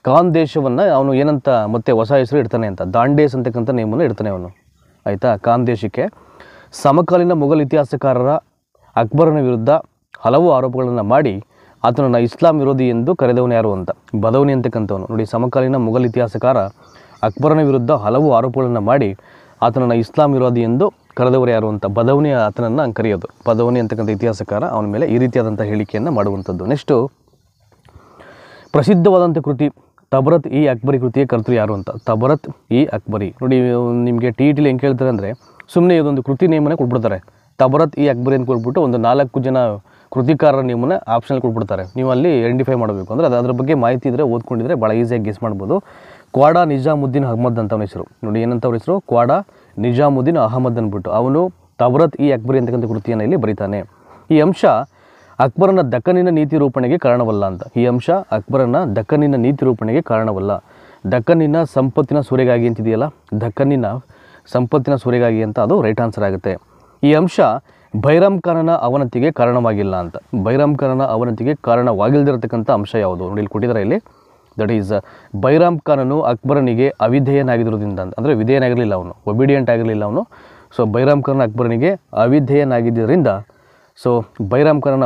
ಖಾನ್ ದೇಶವನ್ನು ಅವನು ಏನಂತ ಮತ್ತೆ ಹೊಸ ಹೆಸರು ಇಡ್ತಾನೆ ಅಂತ, ದಾಂಡೇಸ್ ಅಂತಕ್ಕಂಥ ನೇಮನ್ನು ಇಡ್ತಾನೆ ಅವನು. ಆಯಿತಾ? ಖಾನ್ ದೇಶಕ್ಕೆ. ಸಮಕಾಲೀನ ಮೊಘಲ್ ಇತಿಹಾಸಕಾರರ ಅಕ್ಬರನ ವಿರುದ್ಧ ಹಲವು ಆರೋಪಗಳನ್ನು ಮಾಡಿ ಆತನನ್ನು ಇಸ್ಲಾಂ ವಿರೋಧಿ ಎಂದು ಕರೆದವನು ಯಾರು ಅಂತ, ಬದೌನಿ ಅಂತಕ್ಕಂಥವನು. ನೋಡಿ, ಸಮಕಾಲೀನ ಮೊಘಲ್ ಇತಿಹಾಸಕಾರ ಅಕ್ಬರನ ವಿರುದ್ಧ ಹಲವು ಆರೋಪಗಳನ್ನು ಮಾಡಿ ಆತನನ್ನು ಇಸ್ಲಾಂ ವಿರೋಧಿ ಎಂದು ಕರೆದವರು ಯಾರು ಅಂತ, ಬದೌನಿ ಆತನನ್ನು ಕರೆಯೋದು. ಬದೌನಿ ಅಂತಕ್ಕಂಥ ಇತಿಹಾಸಕಾರ ಅವನ ಮೇಲೆ ಈ ರೀತಿಯಾದಂಥ ಹೇಳಿಕೆಯನ್ನು ಮಾಡುವಂಥದ್ದು. ನೆಕ್ಸ್ಟು ಪ್ರಸಿದ್ಧವಾದಂಥ ಕೃತಿ ತಬರತ್ ಇ ಅಕ್ಬರಿ ಕೃತಿಯ ಕರ್ತೃ ಯಾರು ಅಂತ. ತಬರತ್ ಇ ಅಕ್ಬರಿ. ನೋಡಿ, ನಿಮಗೆ ಟಿ.ಟಿಲಿ ಹೆಂಗೆ ಕೇಳ್ತಾರೆ ಅಂದರೆ ಸುಮ್ಮನೆ ಇದೊಂದು ಕೃತಿ ನೇಮನೆ ಕೊಟ್ಬಿಡ್ತಾರೆ. ತಬರತ್ ಇ ಅಕ್ಬರಿ ಅಂತ ಕೊಟ್ಬಿಟ್ಟು ಒಂದು 4 ಜನ ಕೃತಿಕಾರರ ನೇಮನ ಆಪ್ಷನಲ್ ಕೊಟ್ಬಿಡ್ತಾರೆ. ನೀವು ಅಲ್ಲಿ ಐಡೆಂಟಿಫೈ ಮಾಡಬೇಕು ಅಂದರೆ ಅದ್ರ ಬಗ್ಗೆ ಮಾಹಿತಿ ಇದ್ದರೆ ಓದ್ಕೊಂಡಿದ್ರೆ ಭಾಳ ಈಸಿಯಾಗಿ ಗೆಸ್ ಮಾಡ್ಬೋದು. ಕ್ವಾಡಾ ನಿಜಾಮುದ್ದೀನ್ ಅಹಮದ್ ಅಂತ ಅವನ ಹೆಸರು. ನೋಡಿ, ಏನಂತ ಅವ್ರ ಹೆಸರು? ಕ್ವಾಡಾ ನಿಜಾಮುದ್ದೀನ್ ಅಹಮದ್ ಅಂದ್ಬಿಟ್ಟು ಅವನು ತಬರತ್ ಇ ಅಕ್ಬರಿ ಅಂತಕ್ಕಂಥ ಕೃತಿಯನ್ನು ಇಲ್ಲಿ ಬರೀತಾನೆ. ಈ ಅಂಶ ಅಕ್ಬರನ ದಕ್ಕನಿನ ನೀತಿ ರೂಪಣೆಗೆ ಕಾರಣವಲ್ಲ ಅಂತ. ಈ ಅಂಶ ಅಕ್ಬರನ ದಕ್ಕನಿನ ನೀತಿ ರೂಪಣೆಗೆ ಕಾರಣವಲ್ಲ. ದಕ್ಕನಿನ ಸಂಪತ್ತಿನ ಸೂರೆಗಾಗಿ ಅಂತಿದೆಯಲ್ಲ, ದಕ್ಕನಿನ ಸಂಪತ್ತಿನ ಸೂರೆಗಾಗಿ ಅಂತ ಅದು ರೈಟ್ ಆನ್ಸರ್ ಆಗುತ್ತೆ. ಈ ಅಂಶ ಬೈರಾಮ್ ಖಾನನ ಅವನತಿಗೆ ಕಾರಣವಾಗಿಲ್ಲ ಅಂತ. ಬೈರಾಮ್ ಖಾನನ ಅವನತಿಗೆ ಕಾರಣವಾಗಿಲ್ಲದಿರತಕ್ಕಂಥ ಅಂಶ ಯಾವುದು? ನೋಡಿ, ಇಲ್ಲಿ ಕೊಟ್ಟಿದ್ದಾರೆ ಇಲ್ಲಿ. ದಟ್ ಈಸ್ ಬೈರಾಮ್ ಖಾನನು ಅಕ್ಬರನಿಗೆ ಅವಿಧೇಯನಾಗಿರೋದ್ರಿಂದ ಅಂತ, ಅಂದರೆ ವಿಧೇಯನಾಗಿರಲಿಲ್ಲ ಅವನು, ಒಬಿಡಿಯಂಟ್ ಆಗಿರಲಿಲ್ಲ ಅವನು. ಸೊ ಬೈರಾಮ್ ಖಾನ ಅಕ್ಬರನಿಗೆ ಅವಿಧೇಯನಾಗಿದ್ದರಿಂದ ಬೈರಾಮ್ ಖಾನನ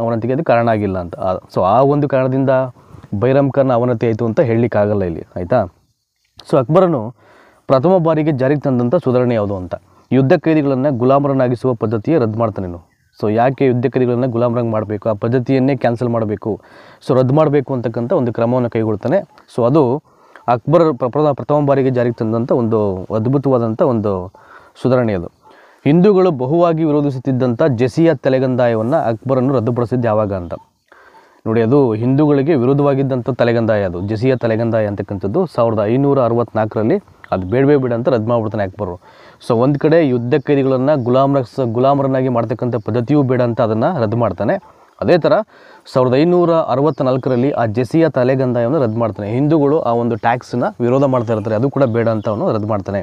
ಅವನತಿಗೆ ಅದು ಕಾರಣ ಆಗಿಲ್ಲ ಅಂತ. ಸೊ ಆ ಒಂದು ಕಾರಣದಿಂದ ಬೈರಾಮ್ ಖಾನ ಅವನತಿ ಆಯಿತು ಅಂತ ಹೇಳಲಿಕ್ಕಾಗಲ್ಲ ಇಲ್ಲಿ. ಆಯಿತಾ? ಸೊ ಅಕ್ಬರನು ಪ್ರಥಮ ಬಾರಿಗೆ ಜಾರಿಗೆ ತಂದಂಥ ಸುಧಾರಣೆ ಯಾವುದು ಅಂತ. ಯುದ್ಧ ಖೈದಿಗಳನ್ನು ಗುಲಾಮರನ್ನಾಗಿಸುವ ಪದ್ಧತಿಯೇ ರದ್ದು ಮಾಡ್ತಾನೆ ನೀನು. ಸೊ ಯಾಕೆ ಯುದ್ಧ ಖೈದಿಗಳನ್ನು ಗುಲಾಮರಂಗೆ ಮಾಡಬೇಕು, ಆ ಪದ್ಧತಿಯನ್ನೇ ಕ್ಯಾನ್ಸಲ್ ಮಾಡಬೇಕು, ಸೊ ರದ್ದು ಮಾಡಬೇಕು ಅಂತಕ್ಕಂಥ ಒಂದು ಕ್ರಮವನ್ನು ಕೈಗೊಳ್ತಾನೆ. ಸೊ ಅದು ಅಕ್ಬರ್ ಪ್ರಥಮ ಬಾರಿಗೆ ಜಾರಿಗೆ ತಂದಂಥ ಒಂದು ಅದ್ಭುತವಾದಂಥ ಒಂದು ಸುಧಾರಣೆ ಅದು. ಹಿಂದೂಗಳು ಬಹುವಾಗಿ ವಿರೋಧಿಸುತ್ತಿದ್ದಂಥ ಜಸಿಯಾ ತಲೆಗಂದಾಯವನ್ನು ಅಕ್ಬರನ್ನು ರದ್ದುಪಡಿಸಿದ್ದು ಯಾವಾಗ ಅಂತ. ನೋಡಿ, ಅದು ಹಿಂದೂಗಳಿಗೆ ವಿರೋಧವಾಗಿದ್ದಂಥ ತಲೆಗಂದಾಯ, ಅದು ಜಸಿಯಾ ತಲೆಗಂದಾಯ ಅಂತಕ್ಕಂಥದ್ದು 1564ರಲ್ಲಿ ಅದು ಬೇಡವೇ ಬೇಡ ಅಂತ ರದ್ದು ಮಾಡಿಬಿಡ್ತಾನೆ ಅಕ್ಬರು. ಸೊ ಒಂದು ಕಡೆ ಯುದ್ಧ ಖೈದಿಗಳನ್ನು ಗುಲಾಮರನ್ನಾಗಿ ಮಾಡ್ತಕ್ಕಂಥ ಪದ್ಧತಿಯೂ ಬೇಡ ಅಂತ ಅದನ್ನು ರದ್ದು ಮಾಡ್ತಾನೆ. ಅದೇ ಥರ 1564ರಲ್ಲಿ ಆ ಜಸಿಯಾ ತಲೆಗಂದಾಯವನ್ನು ರದ್ದು ಮಾಡ್ತಾನೆ. ಹಿಂದೂಗಳು ಆ ಒಂದು ಟ್ಯಾಕ್ಸನ್ನು ವಿರೋಧ ಮಾಡ್ತಾ ಇರ್ತಾರೆ, ಅದು ಕೂಡ ಬೇಡ ಅಂತ ಅವನು ರದ್ದು ಮಾಡ್ತಾನೆ.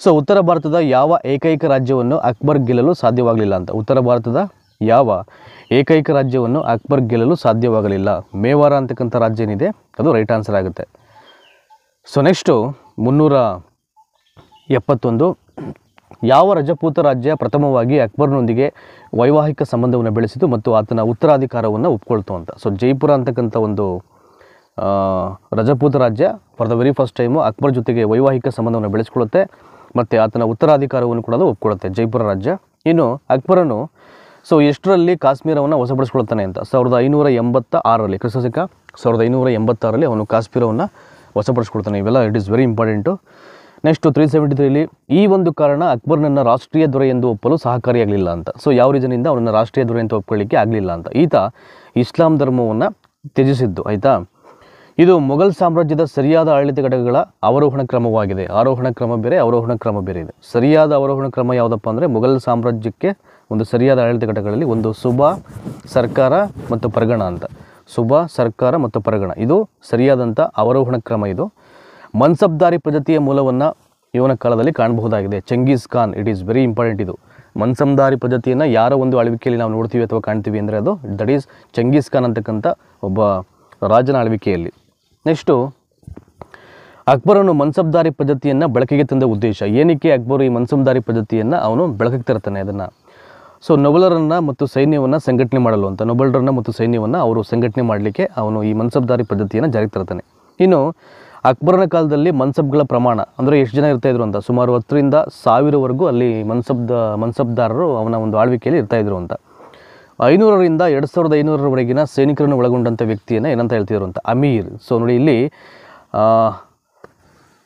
ಸೊ ಉತ್ತರ ಭಾರತದ ಯಾವ ಏಕೈಕ ರಾಜ್ಯವನ್ನು ಅಕ್ಬರ್ ಗೆಲ್ಲಲು ಸಾಧ್ಯವಾಗಲಿಲ್ಲ ಅಂತ. ಉತ್ತರ ಭಾರತದ ಯಾವ ಏಕೈಕ ರಾಜ್ಯವನ್ನು ಅಕ್ಬರ್ ಗೆಲ್ಲಲು ಸಾಧ್ಯವಾಗಲಿಲ್ಲ? ಮೇವಾರ ಅಂತಕ್ಕಂಥ ರಾಜ್ಯ ಏನಿದೆ ಅದು ರೈಟ್ ಆನ್ಸರ್ ಆಗುತ್ತೆ. ಸೊ ನೆಕ್ಸ್ಟು 371 ಯಾವ ರಜಪೂತ ರಾಜ್ಯ ಪ್ರಥಮವಾಗಿ ಅಕ್ಬರ್ನೊಂದಿಗೆ ವೈವಾಹಿಕ ಸಂಬಂಧವನ್ನು ಬೆಳೆಸಿತು ಮತ್ತು ಆತನ ಉತ್ತರಾಧಿಕಾರವನ್ನು ಒಪ್ಕೊಳ್ತು ಅಂತ. ಸೊ ಜೈಪುರ ಅಂತಕ್ಕಂಥ ಒಂದು ರಜಪೂತ ರಾಜ್ಯ for the very first time Akbar ಜೊತೆಗೆ ವೈವಾಹಿಕ ಸಂಬಂಧವನ್ನು ಬೆಳೆಸ್ಕೊಳ್ಳುತ್ತೆ ಮತ್ತು ಆತನ ಉತ್ತರಾಧಿಕಾರವನ್ನು ಕೂಡ ಒಪ್ಕೊಳ್ಳುತ್ತೆ, ಜೈಪುರ ರಾಜ್ಯ. ಇನ್ನು ಅಕ್ಬರನು ಎಷ್ಟರಲ್ಲಿ ಕಾಶ್ಮೀರವನ್ನು ವಶಪಡಿಸ್ಕೊಳ್ತಾನೆ ಅಂತ. 1586ರಲ್ಲಿ, ಕ್ರಿಸ್ತಶಕ 1586ರಲ್ಲಿ ಅವನು ಕಾಶ್ಮೀರವನ್ನು ವಶಪಡಿಸ್ಕೊಳ್ತಾನೆ. ಇವೆಲ್ಲ it is very important. Next 373ರಲ್ಲಿ ಈ ಒಂದು ಕಾರಣ ಅಕ್ಬರ್ನನ್ನು ರಾಷ್ಟ್ರೀಯ ದೊರೆ ಎಂದು ಒಪ್ಪಲು ಸಹಕಾರಿಯಾಗಲಿಲ್ಲ ಅಂತ. ಸೊ ಯಾವ ರೀಸನಿಂದ ಅವನನ್ನು ರಾಷ್ಟ್ರೀಯ ದೊರೆ ಅಂತ ಒಪ್ಕೊಳ್ಳಿಕ್ಕೆ ಆಗಲಿಲ್ಲ ಅಂತ. ಈತ ಇಸ್ಲಾಂ ಧರ್ಮವನ್ನು ತ್ಯಜಿಸಿದ್ದು. ಆಯಿತಾ? ಇದು ಮೊಘಲ್ ಸಾಮ್ರಾಜ್ಯದ ಸರಿಯಾದ ಆಡಳಿತ ಘಟಕಗಳ ಅವರೋಹಣ ಕ್ರಮವಾಗಿದೆ. ಆರೋಹಣ ಕ್ರಮ ಬೇರೆ, ಅವರೋಹಣ ಕ್ರಮ ಬೇರೆ ಇದೆ. ಸರಿಯಾದ ಅವರೋಹಣ ಕ್ರಮ ಯಾವುದಪ್ಪ ಅಂದರೆ ಮೊಘಲ್ ಸಾಮ್ರಾಜ್ಯಕ್ಕೆ ಒಂದು ಸರಿಯಾದ ಆಡಳಿತ ಘಟಕಗಳಲ್ಲಿ ಒಂದು ಸುಬಾ, ಸರ್ಕಾರ ಮತ್ತು ಪರಗಣ ಅಂತ. ಸುಬಾ, ಸರ್ಕಾರ ಮತ್ತು ಪರಗಣ ಇದು ಸರಿಯಾದಂಥ ಅವರೋಹಣ ಕ್ರಮ. ಇದು ಮನ್ಸಬ್ದಾರಿ ಪದ್ಧತಿಯ ಮೂಲವನ್ನು ಇವನ ಕಾಲದಲ್ಲಿ ಕಾಣಬಹುದಾಗಿದೆ. Genghis Khan, it is very important. ಇದು ಮನ್ಸಬ್ದಾರಿ ಪದ್ಧತಿಯನ್ನು ಯಾರ ಒಂದು ಆಳ್ವಿಕೆಯಲ್ಲಿ ನಾವು ನೋಡ್ತೀವಿ ಅಥವಾ ಕಾಣ್ತೀವಿ ಅಂದರೆ ಅದು ದಟ್ ಈಸ್ ಚೆಂಗೀಸ್ ಖಾನ್ ಅಂತಕ್ಕಂಥ ಒಬ್ಬ ರಾಜನ ಆಳ್ವಿಕೆಯಲ್ಲಿ. ನೆಕ್ಸ್ಟು ಅಕ್ಬರನು ಮನ್ಸಬ್ದಾರಿ ಪದ್ಧತಿಯನ್ನು ಬಳಕೆಗೆ ತಂದ ಉದ್ದೇಶ. ಏನಕ್ಕೆ ಅಕ್ಬರು ಈ ಮನ್ಸಬ್ದಾರಿ ಪದ್ಧತಿಯನ್ನು ಅವನು ಬಳಕೆಗೆ ತರ್ತಾನೆ ಅದನ್ನು? ಸೊ ನೊಬಲರನ್ನು ಮತ್ತು ಸೈನ್ಯವನ್ನು ಸಂಘಟನೆ ಮಾಡಲು ಅಂತ, ನೊಬಲರನ್ನು ಮತ್ತು ಸೈನ್ಯವನ್ನು ಅವರು ಸಂಘಟನೆ ಮಾಡಲಿಕ್ಕೆ ಅವನು ಈ ಮನ್ಸಬ್ದಾರಿ ಪದ್ಧತಿಯನ್ನು ಜಾರಿಗೆ ತರ್ತಾನೆ. ಇನ್ನು ಅಕ್ಬರನ ಕಾಲದಲ್ಲಿ ಮನ್ಸಬ್ಗಳ ಪ್ರಮಾಣ ಅಂದರೆ ಎಷ್ಟು ಜನ ಇರ್ತಾಯಿದ್ರು ಅಂತ, ಸುಮಾರು 10ರಿಂದ 1000ವರೆಗೂ ಅಲ್ಲಿ ಮನ್ಸಬ್ದಾರರು ಅವನ ಒಂದು ಆಳ್ವಿಕೆಯಲ್ಲಿ ಇರ್ತಾಯಿದ್ರು ಅಂತ. 500ರಿಂದ 2500ರವರೆಗಿನ ಸೈನಿಕರನ್ನು ಒಳಗೊಂಡಂಥ ವ್ಯಕ್ತಿಯನ್ನು ಏನಂತ ಹೇಳ್ತಿದ್ರು ಅಂತ, ಅಮೀರ್. ಸೊ ನೋಡಿ ಇಲ್ಲಿ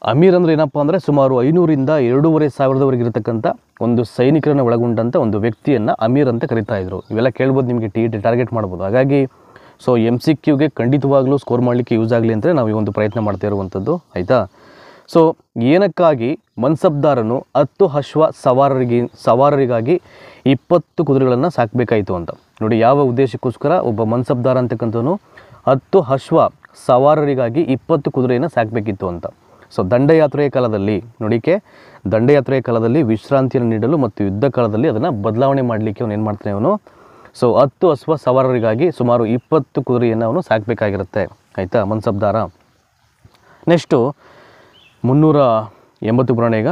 ಅಮೀರ್ ಅಂದರೆ ಏನಪ್ಪ ಅಂದರೆ ಸುಮಾರು 500ರಿಂದ 2500ವರೆಗೆ ಇರತಕ್ಕಂಥ ಒಂದು ಸೈನಿಕರನ್ನು ಒಳಗೊಂಡಂಥ ಒಂದು ವ್ಯಕ್ತಿಯನ್ನು ಅಮೀರ್ ಅಂತ ಕರೀತಾಯಿದ್ರು. ಇವೆಲ್ಲ ಕೇಳ್ಬೋದು, ನಿಮಗೆ ಟಾರ್ಗೆಟ್ ಮಾಡ್ಬೋದು. ಹಾಗಾಗಿ ಸೊ MCQಗೆ ಖಂಡಿತವಾಗ್ಲೂ ಸ್ಕೋರ್ ಮಾಡಲಿಕ್ಕೆ ಯೂಸ್ ಆಗಲಿ ಅಂದರೆ ನಾವು ಈ ಒಂದು ಪ್ರಯತ್ನ ಮಾಡ್ತಾ ಇರುವಂಥದ್ದು, ಆಯಿತಾ. ಸೊ ಏನಕ್ಕಾಗಿ ಮನ್ಸಬ್ದಾರನು 10 ಅಶ್ವ ಸವಾರರಿಗಾಗಿ 20 ಕುದುರೆಗಳನ್ನು ಸಾಕಬೇಕಾಯಿತು ಅಂತ ನೋಡಿ. ಯಾವ ಉದ್ದೇಶಕ್ಕೋಸ್ಕರ ಒಬ್ಬ ಮನ್ಸಬ್ದಾರ ಅಂತಕ್ಕಂಥವನು 10 ಅಶ್ವ ಸವಾರರಿಗಾಗಿ 20 ಕುದುರೆಯನ್ನು ಸಾಕಬೇಕಿತ್ತು ಅಂತ. ಸೊ ದಂಡಯಾತ್ರೆಯ ಕಾಲದಲ್ಲಿ ನೋಡಿಕೆ, ದಂಡಯಾತ್ರೆಯ ಕಾಲದಲ್ಲಿ ವಿಶ್ರಾಂತಿಯನ್ನು ನೀಡಲು ಮತ್ತು ಯುದ್ಧ ಕಾಲದಲ್ಲಿ ಅದನ್ನು ಬದಲಾವಣೆ ಮಾಡಲಿಕ್ಕೆ ಅವನು ಏನು ಮಾಡ್ತಾನೆ ಅವನು. ಸೊ 10 ಅಶ್ವ ಸವಾರರಿಗಾಗಿ ಸುಮಾರು 20 ಕುದುರೆಯನ್ನು ಅವನು ಸಾಕಬೇಕಾಗಿರುತ್ತೆ, ಆಯಿತಾ, ಮನ್ಸಬ್ದಾರ. ನೆಕ್ಸ್ಟು 380 ಪುರಾಣ ಈಗ.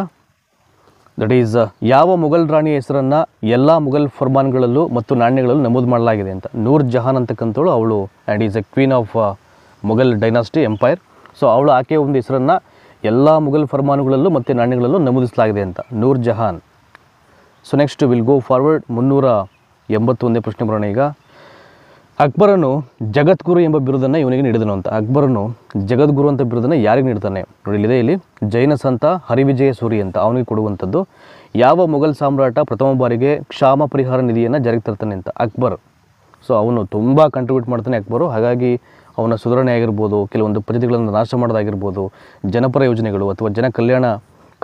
ದಟ್ ಈಸ್ ಯಾವ ಮುಘಲ್ ರಾಣಿಯ ಹೆಸರನ್ನು ಎಲ್ಲ ಮುಘಲ್ ಫರ್ಮಾನ್ಗಳಲ್ಲೂ ಮತ್ತು ನಾಣ್ಯಗಳಲ್ಲೂ ನಮೂದು ಮಾಡಲಾಗಿದೆ ಅಂತ. ನೂರ್ ಜಹಾನ್ ಅಂತಕ್ಕಂಥವಳು, ಅವಳು and is A queen of Mughal dynasty empire. So ಅವಳು ಆಕೆಯ ಒಂದು ಹೆಸರನ್ನು ಎಲ್ಲ ಮುಘಲ್ ಫರ್ಮಾನುಗಳಲ್ಲೂ ಮತ್ತು ನಾಣ್ಯಗಳಲ್ಲೂ ನಮೂದಿಸಲಾಗಿದೆ ಅಂತ, Nur Jahan. So next will go forward. 381ನೇ ಪ್ರಶ್ನೆ ಬರೋಣ ಈಗ. ಅಕ್ಬರನು ಜಗದ್ಗುರು ಎಂಬ ಬಿರುದನ್ನು ಇವನಿಗೆ ನೀಡಿದನು ಅಂತ. ಅಕ್ಬರನು ಜಗದ್ಗುರು ಅಂತ ಬಿರುದನ್ನು ಯಾರಿಗೆ ನೀಡ್ತಾನೆ ನೋಡಿ, ಇಲ್ಲಿದೆ ಇಲ್ಲಿ. ಜೈನ ಸಂತ ಹರಿವಿಜಯ ಸೂರಿ ಅಂತ ಅವನಿಗೆ ಕೊಡುವಂಥದ್ದು. ಯಾವ ಮೊಘಲ್ ಸಾಮ್ರಾಟ ಪ್ರಥಮ ಬಾರಿಗೆ ಕ್ಷಾಮ ಪರಿಹಾರ ನಿಧಿಯನ್ನು ಜಾರಿಗೆ ತರ್ತಾನೆ ಅಂತ, ಅಕ್ಬರ್. ಸೊ ಅವನು ತುಂಬ ಕಂಟ್ರಿಬ್ಯೂಟ್ ಮಾಡ್ತಾನೆ ಅಕ್ಬರು. ಹಾಗಾಗಿ ಅವನ ಸುಧಾರಣೆ ಆಗಿರ್ಬೋದು, ಕೆಲವೊಂದು ಪದ್ಧತಿಗಳನ್ನು ನಾಶ ಮಾಡೋದಾಗಿರ್ಬೋದು, ಜನಪರ ಯೋಜನೆಗಳು ಅಥವಾ ಜನ ಕಲ್ಯಾಣ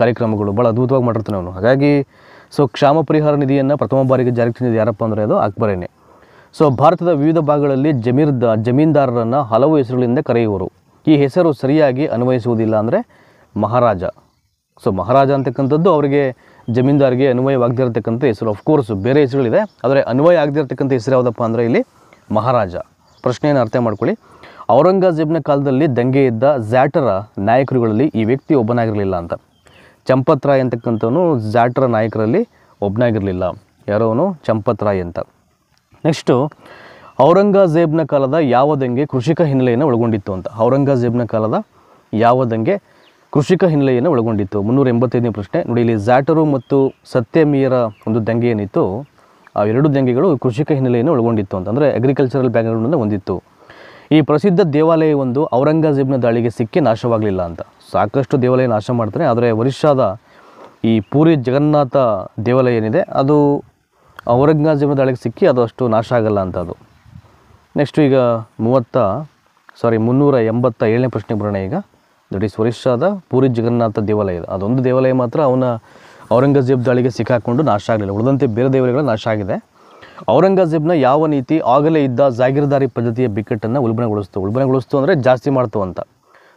ಕಾರ್ಯಕ್ರಮಗಳು ಭಾಳ ಅದ್ಭುತವಾಗಿ ಮಾಡಿರ್ತಾನೆ ಅವನು. ಹಾಗಾಗಿ ಸೊ ಕ್ಷಾಮ ಪರಿಹಾರ ನಿಧಿಯನ್ನು ಪ್ರಥಮ ಬಾರಿಗೆ ಜಾರಿಗೆ ತಂದಿದ್ದು ಯಾರಪ್ಪ ಅಂದರೆ ಅದು ಅಕ್ಬರೇನೆ. ಸೊ ಭಾರತದ ವಿವಿಧ ಭಾಗಗಳಲ್ಲಿ ಜಮೀನ್ದಾರರನ್ನು ಹಲವು ಹೆಸರುಗಳಿಂದ ಕರೆಯುವರು. ಈ ಹೆಸರು ಸರಿಯಾಗಿ ಅನ್ವಯಿಸುವುದಿಲ್ಲ ಅಂದರೆ ಮಹಾರಾಜ. ಸೊ ಮಹಾರಾಜ ಅಂತಕ್ಕಂಥದ್ದು ಅವರಿಗೆ ಜಮೀನ್ದಾರಿಗೆ ಅನ್ವಯವಾಗದಿರತಕ್ಕಂಥ ಹೆಸರು. ಅಫ್ಕೋರ್ಸ್ ಬೇರೆ ಹೆಸರುಗಳಿದೆ, ಆದರೆ ಅನ್ವಯ ಆಗದಿರತಕ್ಕಂಥ ಹೆಸರು ಯಾವುದಪ್ಪ ಅಂದರೆ ಇಲ್ಲಿ ಮಹಾರಾಜ. ಪ್ರಶ್ನೆಯನ್ನು ಅರ್ಥ ಮಾಡ್ಕೊಳ್ಳಿ. ಔರಂಗಜೇಬನ ಕಾಲದಲ್ಲಿ ದಂಗೆ ಇದ್ದ ಝ್ಯಾಟರ ನಾಯಕರುಗಳಲ್ಲಿ ಈ ವ್ಯಕ್ತಿ ಒಬ್ಬನಾಗಿರಲಿಲ್ಲ ಅಂತ. ಚಂಪತ್ ರಾಯ್ ಅಂತಕ್ಕಂಥವನು ಝ್ಯಾಟರ ನಾಯಕರಲ್ಲಿ ಒಬ್ಬನಾಗಿರಲಿಲ್ಲ. ಯಾರೋ ಅವನು ಚಂಪತ್ ರಾಯ್ ಅಂತ. ನೆಕ್ಸ್ಟು ಔರಂಗಜೇಬ್ನ ಕಾಲದ ಯಾವ ದಂಗೆ ಕೃಷಿಕ ಹಿನ್ನೆಲೆಯನ್ನು ಒಳಗೊಂಡಿತ್ತು ಅಂತ. ಔರಂಗಜೇಬ್ನ ಕಾಲದ ಯಾವ ದಂಗೆ ಕೃಷಿಕ ಹಿನ್ನೆಲೆಯನ್ನು ಒಳಗೊಂಡಿತ್ತು. 385ನೇ ಪ್ರಶ್ನೆ ನೋಡಿ. ಇಲ್ಲಿ ಝ್ಯಾಟರು ಮತ್ತು ಸತ್ಯಮೀಯರ ಒಂದು ದಂಗೆ ಏನಿತ್ತು, ಆ ಎರಡು ದಂಗೆಗಳು ಕೃಷಿಕ ಹಿನ್ನೆಲೆಯನ್ನು ಒಳಗೊಂಡಿತ್ತು ಅಂತ, ಅಂದರೆ ಅಗ್ರಿಕಲ್ಚರಲ್ ಬ್ಯಾಕ್ಗ್ರೌಂಡನ್ನು ಹೊಂದಿತ್ತು. ಈ ಪ್ರಸಿದ್ಧ ದೇವಾಲಯವೊಂದು ಔರಂಗಜೇಬ್ನ ದಾಳಿಗೆ ಸಿಕ್ಕಿ ನಾಶವಾಗಲಿಲ್ಲ ಅಂತ. ಸಾಕಷ್ಟು ದೇವಾಲಯ ನಾಶ ಮಾಡ್ತಾನೆ, ಆದರೆ ಒರಿಸ್ಸಾದ ಈ ಪೂರಿ ಜಗನ್ನಾಥ ದೇವಾಲಯ ಏನಿದೆ ಅದು ಔರಂಗಜೇಬನ ದಾಳಿಗೆ ಸಿಕ್ಕಿ ಅದು ಅಷ್ಟು ನಾಶ ಆಗಲ್ಲ ಅಂತ ಅದು. ನೆಕ್ಸ್ಟು ಈಗ 387ನೇ ಪ್ರಶ್ನೆ ಬರೋಣ ಈಗ. ದಟ್ ಈಸ್ ಒರಿಸ್ಸಾದ ಪೂರಿ ಜಗನ್ನಾಥ ದೇವಾಲಯ. ಅದೊಂದು ದೇವಾಲಯ ಮಾತ್ರ ಅವನ ಔರಂಗಜೇಬ್ ದಾಳಿಗೆ ಸಿಕ್ಕಾಕೊಂಡು ನಾಶ ಆಗಲಿಲ್ಲ, ಉಳಿದಂತೆ ಬೇರೆ ದೇವಾಲಯಗಳು ನಾಶ ಆಗಿದೆ. ಔರಂಗಜೇಬ್ನ ಯಾವ ನೀತಿ ಆಗಲೇ ಇದ್ದ ಜಾಗೀರ್ದಾರಿ ಪದ್ಧತಿಯ ಬಿಕ್ಕಟ್ಟನ್ನು ಉಲ್ಬಣಗೊಳಿಸ್ತು ಅಂದರೆ ಜಾಸ್ತಿ ಮಾಡ್ತು ಅಂತ.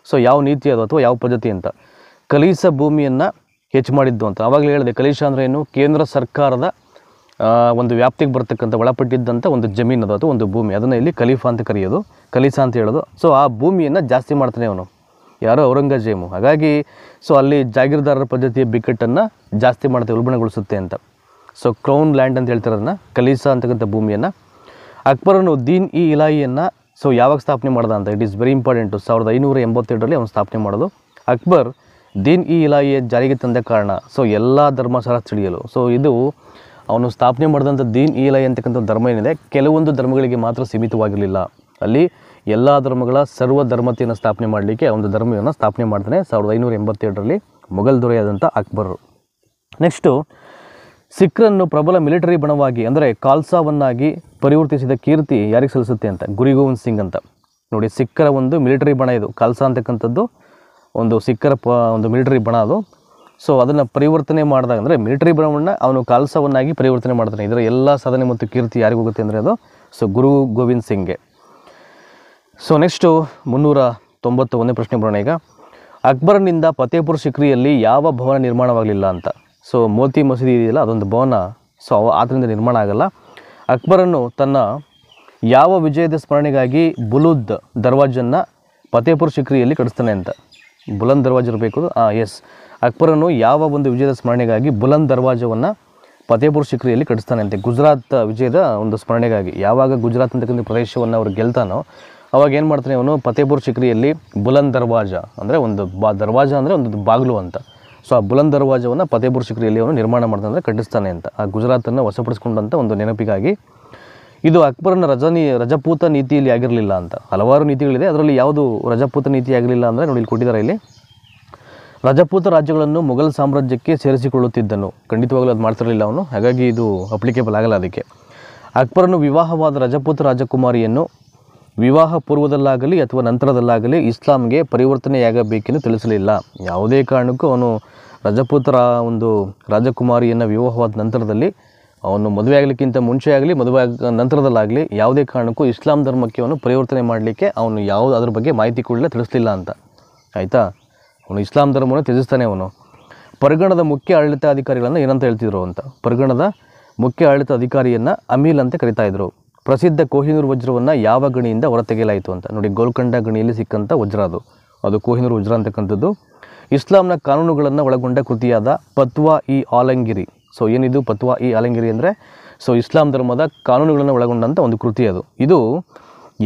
ಸೊ ಯಾವ ನೀತಿ ಅದು ಅಥವಾ ಯಾವ ಪದ್ಧತಿ ಅಂತ. ಕಲೀಸ ಭೂಮಿಯನ್ನು ಹೆಚ್ಚು ಮಾಡಿದ್ದು ಅಂತ. ಆವಾಗಲೇ ಹೇಳಿದೆ, ಕಲೀಶ ಅಂದರೆ ಏನು, ಕೇಂದ್ರ ಸರ್ಕಾರದ ಒಂದು ವ್ಯಾಪ್ತಿಗೆ ಬರ್ತಕ್ಕಂಥ ಒಳಪಟ್ಟಿದ್ದಂಥ ಒಂದು ಜಮೀನು ಅದು ಅಥವಾ ಒಂದು ಭೂಮಿ, ಅದನ್ನು ಇಲ್ಲಿ ಖಲೀಫಾ ಅಂತ ಕರೆಯೋದು, ಕಲೀಸಾ ಅಂತ ಹೇಳೋದು. ಸೊ ಆ ಭೂಮಿಯನ್ನು ಜಾಸ್ತಿ ಮಾಡ್ತಾನೆ ಅವನು, ಯಾರೋ ಔರಂಗಜೇಬು. ಹಾಗಾಗಿ ಸೊ ಅಲ್ಲಿ ಜಾಗೀರ್ದಾರರ ಪದ್ಧತಿಯ ಬಿಕ್ಕಟ್ಟನ್ನು ಜಾಸ್ತಿ ಮಾಡ್ತೇವೆ, ಉಲ್ಬಣಗೊಳಿಸುತ್ತೆ ಅಂತ. ಸೊ ಕ್ರೌನ್ ಲ್ಯಾಂಡ್ ಅಂತ ಹೇಳ್ತಾರೆ ಅದನ್ನು, ಕಲೀಸಾ ಅಂತಕ್ಕಂಥ ಭೂಮಿಯನ್ನು. ಅಕ್ಬರನು ದೀನ್ ಇ ಇಲಾಹಿಯನ್ನು ಸೊ ಯಾವಾಗ ಸ್ಥಾಪನೆ ಮಾಡ್ದ ಅಂತ. It is very important. 1582ರಲ್ಲಿ ಅವನು ಸ್ಥಾಪನೆ ಮಾಡೋದು. ಅಕ್ಬರ್ ದೀನ್ ಇ ಇಲಾಹಿಯ ಜಾರಿಗೆ ತಂದ ಕಾರಣ ಸೊ ಎಲ್ಲ ಧರ್ಮಸಾರ ತಿಳಿಯಲು. ಸೊ ಇದು ಅವನು ಸ್ಥಾಪನೆ ಮಾಡಿದಂಥ ದೀನ್ ಇ ಇಲಾಹಿ ಅಂತಕ್ಕಂಥ ಧರ್ಮ ಏನಿದೆ, ಕೆಲವೊಂದು ಧರ್ಮಗಳಿಗೆ ಮಾತ್ರ ಸೀಮಿತವಾಗಿರಲಿಲ್ಲ. ಅಲ್ಲಿ ಎಲ್ಲ ಧರ್ಮಗಳ ಸರ್ವಧರ್ಮತೆಯನ್ನು ಸ್ಥಾಪನೆ ಮಾಡಲಿಕ್ಕೆ ಒಂದು ಧರ್ಮವನ್ನು ಸ್ಥಾಪನೆ ಮಾಡ್ತಾನೆ 1582ರಲ್ಲಿ ಮೊಘಲ್ ದೊರೆಯಾದಂಥ ಅಕ್ಬರ್. ನೆಕ್ಸ್ಟು ಸಿಖ್ರನ್ನು ಪ್ರಬಲ ಮಿಲಿಟರಿ ಬಣವಾಗಿ ಅಂದರೆ ಖಾಲ್ಸಾವನ್ನಾಗಿ ಪರಿವರ್ತಿಸಿದ ಕೀರ್ತಿ ಯಾರಿಗೆ ಸಲ್ಲಿಸುತ್ತೆ ಅಂತ. ಗುರು ಗೋವಿಂದ್ ಸಿಂಗ್ ಅಂತ. ನೋಡಿ ಸಿಖ್ಖರ ಒಂದು ಮಿಲಿಟರಿ ಬಣ ಇದು. ಖಾಲ್ಸಾ ಅಂತಕ್ಕಂಥದ್ದು ಒಂದು ಸಿಖ್ಖರ ಒಂದು ಮಿಲಿಟರಿ ಬಣ ಅದು. ಸೊ ಅದನ್ನು ಪರಿವರ್ತನೆ ಮಾಡಿದಾಗ ಅಂದರೆ ಮಿಲಿಟರಿ ಬಣವನ್ನು ಅವನು ಖಾಲ್ಸಾವನ್ನಾಗಿ ಪರಿವರ್ತನೆ ಮಾಡ್ತಾನೆ. ಇದರ ಎಲ್ಲ ಸಾಧನೆ ಮತ್ತು ಕೀರ್ತಿ ಯಾರಿಗೆ ಹೋಗುತ್ತೆ ಅಂದರೆ ಅದು ಸೊ ಗುರು ಗೋವಿಂದ್ ಸಿಂಗ್ಗೆ. ಸೊ ನೆಕ್ಸ್ಟು 391ನೇ ಪ್ರಶ್ನೆ ಬರೋಣ ಈಗ. ಅಕ್ಬರನಿಂದ ಫತೇಪುರ್ ಸಿಕ್ರಿಯಲ್ಲಿ ಯಾವ ಭವನ ನಿರ್ಮಾಣವಾಗಲಿಲ್ಲ ಅಂತ. ಸೊ ಮೋತಿ ಮಸೀದಿ ಇದೆಯಲ್ಲ ಅದೊಂದು ಭವನ, ಸೊ ಅದರಿಂದ ನಿರ್ಮಾಣ ಆಗಲ್ಲ. ಅಕ್ಬರನು ತನ್ನ ಯಾವ ವಿಜಯದ ಸ್ಮರಣೆಗಾಗಿ ಬುಲುದ್ ದರ್ವಾಜನ್ನು ಫತೇಪುರ್ ಸಿಕ್ರಿಯಲ್ಲಿ ಕಟ್ಟಿಸ್ತಾನೆ ಅಂತ. ಬುಲಂದ್ ದರ್ವಾಜ ಇರಬೇಕು. ಎಸ್, ಅಕ್ಬರನು ಯಾವ ಒಂದು ವಿಜಯದ ಸ್ಮರಣೆಗಾಗಿ ಬುಲಂದ್ ದರ್ವಾಜವನ್ನು ಫತೇಪುರ್ ಸಿಕ್ರಿಯಲ್ಲಿ ಕಟ್ಟಿಸ್ತಾನೆ ಅಂತೆ. ಗುಜರಾತ್ ವಿಜಯದ ಒಂದು ಸ್ಮರಣೆಗಾಗಿ ಯಾವಾಗ ಗುಜರಾತ್ ಅಂತಕ್ಕಂಥ ಪ್ರದೇಶವನ್ನು ಅವ್ರು ಗೆಲ್ತಾನೋ ಅವಾಗ ಏನು ಮಾಡ್ತಾನೆ ಅವನು ಫತೇಪುರ್ ಸಿಕ್ರಿಯಲ್ಲಿ ಬುಲಂದ್ ದರ್ವಾಜ ಅಂದರೆ ಒಂದು ದರ್ವಾಜ ಅಂದರೆ ಒಂದು ಬಾಗಿಲು ಅಂತ. ಸೊ ಆ ಬುಲಂದ್ ದರ್ವಾಜವನ್ನು ಫತೇಪುರ್ ಸಿಕ್ರಿಯಲ್ಲಿ ಅವನು ನಿರ್ಮಾಣ ಮಾಡ್ತಾನೆ ಅಂದರೆ ಕಟ್ಟಿಸ್ತಾನೆ ಅಂತ. ಆ ಗುಜರಾತನ್ನು ವಶಪಡಿಸ್ಕೊಂಡಂಥ ಒಂದು ನೆನಪಿಗಾಗಿ. ಇದು ಅಕ್ಬರನ ರಜಪೂತ ನೀತಿಯಲ್ಲಿ ಆಗಿರಲಿಲ್ಲ ಅಂತ. ಹಲವಾರು ನೀತಿಗಳಿದೆ, ಅದರಲ್ಲಿ ಯಾವುದು ರಜಪೂತ ನೀತಿ ಆಗಲಿಲ್ಲ ಅಂದರೆ ನೋಡಿ ಇಲ್ಲಿ ಕೊಟ್ಟಿದ್ದಾರೆ ಇಲ್ಲಿ. ರಜಪೂತ ರಾಜ್ಯಗಳನ್ನು ಮೊಘಲ್ ಸಾಮ್ರಾಜ್ಯಕ್ಕೆ ಸೇರಿಸಿಕೊಳ್ಳುತ್ತಿದ್ದನು. ಖಂಡಿತವಾಗಲೂ ಅದು ಮಾಡ್ತಿರಲಿಲ್ಲ ಅವನು, ಹಾಗಾಗಿ ಇದು ಅಪ್ಲಿಕೇಬಲ್ ಆಗಲ್ಲ ಅದಕ್ಕೆ. ಅಕ್ಬರನು ವಿವಾಹವಾದ ರಜಪೂತ ರಾಜಕುಮಾರಿಯನ್ನು ವಿವಾಹ ಪೂರ್ವದಲ್ಲಾಗಲಿ ಅಥವಾ ನಂತರದಲ್ಲಾಗಲಿ ಇಸ್ಲಾಂಗೆ ಪರಿವರ್ತನೆಯಾಗಬೇಕೆಂದು ತಿಳಿಸಲಿಲ್ಲ. ಯಾವುದೇ ಕಾರಣಕ್ಕೂ ಅವನು ರಜಪೂತರ ಒಂದು ರಾಜಕುಮಾರಿಯನ್ನು ವಿವಾಹವಾದ ನಂತರದಲ್ಲಿ ಅವನು ಮದುವೆ ಆಗಲಿಕ್ಕಿಂತ ಮುಂಚೆ ಆಗಲಿ ಮದುವೆ ನಂತರದಲ್ಲಾಗಲಿ ಯಾವುದೇ ಕಾರಣಕ್ಕೂ ಇಸ್ಲಾಂ ಧರ್ಮಕ್ಕೆ ಅವನು ಪರಿವರ್ತನೆ ಮಾಡಲಿಕ್ಕೆ ಅವನು ಯಾವುದು ಅದ್ರ ಬಗ್ಗೆ ಮಾಹಿತಿ ಕೊಡಲಿಲ್ಲ, ತಿಳಿಸಲಿಲ್ಲ ಅಂತ. ಆಯಿತಾ, ಅವನು ಇಸ್ಲಾಂ ಧರ್ಮವನ್ನು ತ್ಯಜಿಸ್ತಾನೆ ಅವನು. ಪರ್ಗಣದ ಮುಖ್ಯ ಆಡಳಿತಾಧಿಕಾರಿಗಳನ್ನು ಏನಂತ ಹೇಳ್ತಿದ್ರು ಅಂತ. ಪರ್ಗಣದ ಮುಖ್ಯ ಆಡಳಿತ ಅಧಿಕಾರಿಯನ್ನು ಅಮೀಲ್ ಅಂತ ಕರಿತಾಯಿದ್ರು. ಪ್ರಸಿದ್ಧ ಕೊಹಿನೂರ್ ವಜ್ರವನ್ನು ಯಾವ ಗಣಿಯಿಂದ ಹೊರತೆಗೆಯಲಾಯಿತು ಅಂತ. ನೋಡಿ ಗೋಲ್ಕೊಂಡ ಗಣಿಯಲ್ಲಿ ಸಿಕ್ಕಂಥ ವಜ್ರ ಅದು ಕೊಹಿನೂರ್ ವಜ್ರ ಅಂತಕ್ಕಂಥದ್ದು. ಇಸ್ಲಾಂನ ಕಾನೂನುಗಳನ್ನು ಒಳಗೊಂಡ ಕೃತಿಯಾದ ಫತ್ವಾ ಇ ಆಲಂಗಿರಿ. ಸೊ ಏನಿದು ಫತ್ವಾ ಇ ಆಲಂಗಿರಿ ಅಂದರೆ ಸೊ ಇಸ್ಲಾಂ ಧರ್ಮದ ಕಾನೂನುಗಳನ್ನು ಒಳಗೊಂಡಂಥ ಒಂದು ಕೃತಿ ಅದು. ಇದು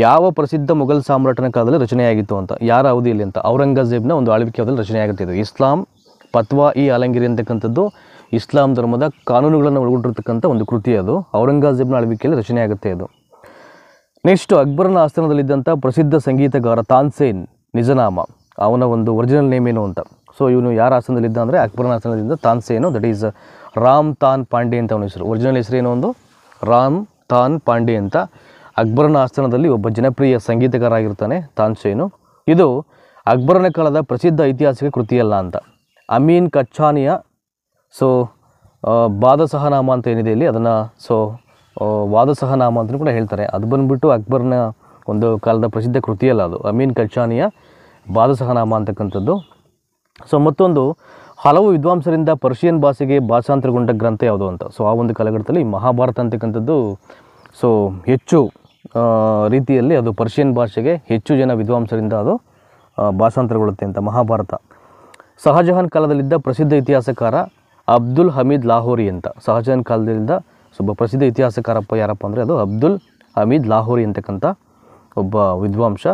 ಯಾವ ಪ್ರಸಿದ್ಧ ಮೊಘಲ್ ಸಾಮ್ರಾಟನ ಕಾಲದಲ್ಲಿ ರಚನೆಯಾಗಿತ್ತು ಅಂತ. ಯಾರ ಅವಧಿಯಲ್ಲಿ ಅಂತ. ಔರಂಗಜೇಬ್ನ ಒಂದು ಆಳ್ವಿಕೆ ಅವಧಿಯಲ್ಲಿ ರಚನೆಯಾಗುತ್ತೆ ಇದು. ಇಸ್ಲಾಂ ಫತ್ವಾ ಇ ಆಲಂಗಿರಿ ಅಂತಕ್ಕಂಥದ್ದು ಇಸ್ಲಾಂ ಧರ್ಮದ ಕಾನೂನುಗಳನ್ನು ಒಳಗೊಂಡಿರ್ತಕ್ಕಂಥ ಒಂದು ಕೃತಿ ಅದು. ಔರಂಗಜೇಬ್ನ ಆಳ್ವಿಕೆಯಲ್ಲಿ ರಚನೆಯಾಗುತ್ತೆ ಅದು. ನೆಕ್ಸ್ಟು ಅಕ್ಬರನ ಆಸ್ಥಾನದಲ್ಲಿದ್ದಂಥ ಪ್ರಸಿದ್ಧ ಸಂಗೀತಗಾರ ತಾನ್ಸೇನ್ ನಿಜನಾಮ, ಅವನ ಒಂದು ಒರಿಜಿನಲ್ ನೇಮ್ ಏನು ಅಂತ. ಸೊ ಇವನು ಯಾರ ಆಸ್ಥಾನದಲ್ಲಿದ್ದ ಅಂದರೆ ಅಕ್ಬರನ ಆಸ್ಥಾನದಲ್ಲಿದ್ದ ತಾನ್ಸೇನು, ದಟ್ ಈಸ್ ರಾಮ್ ತಾನ್ ಪಾಂಡೆ ಅಂತ ಅವನ ಹೆಸರು. ಒರಿಜಿನಲ್ ಹೆಸರು ಏನೋ ಒಂದು ರಾಮ್ ತಾನ್ ಪಾಂಡೆ ಅಂತ. ಅಕ್ಬರನ ಆಸ್ಥಾನದಲ್ಲಿ ಒಬ್ಬ ಜನಪ್ರಿಯ ಸಂಗೀತಗಾರ ಆಗಿರ್ತಾನೆ ತಾನ್ಸೇನು. ಇದು ಅಕ್ಬರನ ಕಾಲದ ಪ್ರಸಿದ್ಧ ಐತಿಹಾಸಿಕ ಕೃತಿಯಲ್ಲ ಅಂತ. ಅಮೀನ್ ಕಚ್ಚಾನಿಯ ಸೊ ಬಾದಸಹನಾಮ ಅಂತ ಏನಿದೆ ಇಲ್ಲಿ ಅದನ್ನು ಸೊ ವಾದಸಹನಾಮ ಅಂತಲೂ ಕೂಡ ಹೇಳ್ತಾರೆ. ಅದು ಬಂದುಬಿಟ್ಟು ಅಕ್ಬರ್ನ ಒಂದು ಕಾಲದ ಪ್ರಸಿದ್ಧ ಕೃತಿಯಲ್ಲ ಅದು. ಅಮೀನ್ ಕಚ್ಚಾನಿಯ ಬಾದಸಹನಾಮ ಅಂತಕ್ಕಂಥದ್ದು. ಸೊ ಮತ್ತೊಂದು ಹಲವು ವಿದ್ವಾಂಸರಿಂದ ಪರ್ಷಿಯನ್ ಭಾಷೆಗೆ ಭಾಷಾಂತರಗೊಂಡ ಗ್ರಂಥ ಯಾವುದು ಅಂತ. ಸೊ ಆ ಒಂದು ಕಾಲಘಟ್ಟದಲ್ಲಿ ಮಹಾಭಾರತ ಅಂತಕ್ಕಂಥದ್ದು ಸೊ ಹೆಚ್ಚು ರೀತಿಯಲ್ಲಿ ಅದು ಪರ್ಷಿಯನ್ ಭಾಷೆಗೆ ಹೆಚ್ಚು ಜನ ವಿದ್ವಾಂಸರಿಂದ ಅದು ಭಾಷಾಂತರಗೊಳ್ಳುತ್ತೆ ಅಂತ ಮಹಾಭಾರತ. ಶಹಜಹಾನ್ ಕಾಲದಲ್ಲಿದ್ದ ಪ್ರಸಿದ್ಧ ಇತಿಹಾಸಕಾರ ಅಬ್ದುಲ್ ಹಮೀದ್ ಲಾಹೋರಿ ಅಂತ. ಶಹಜಹಾನ್ ಕಾಲದಲ್ಲಿದ್ದ ಒಬ್ಬ ಪ್ರಸಿದ್ಧ ಇತಿಹಾಸಕಾರಪ್ಪ ಯಾರಪ್ಪ ಅಂದರೆ ಅದು ಅಬ್ದುಲ್ ಹಮೀದ್ ಲಾಹೋರಿ ಅಂತಕ್ಕಂಥ ಒಬ್ಬ ವಿದ್ವಾಂಸ.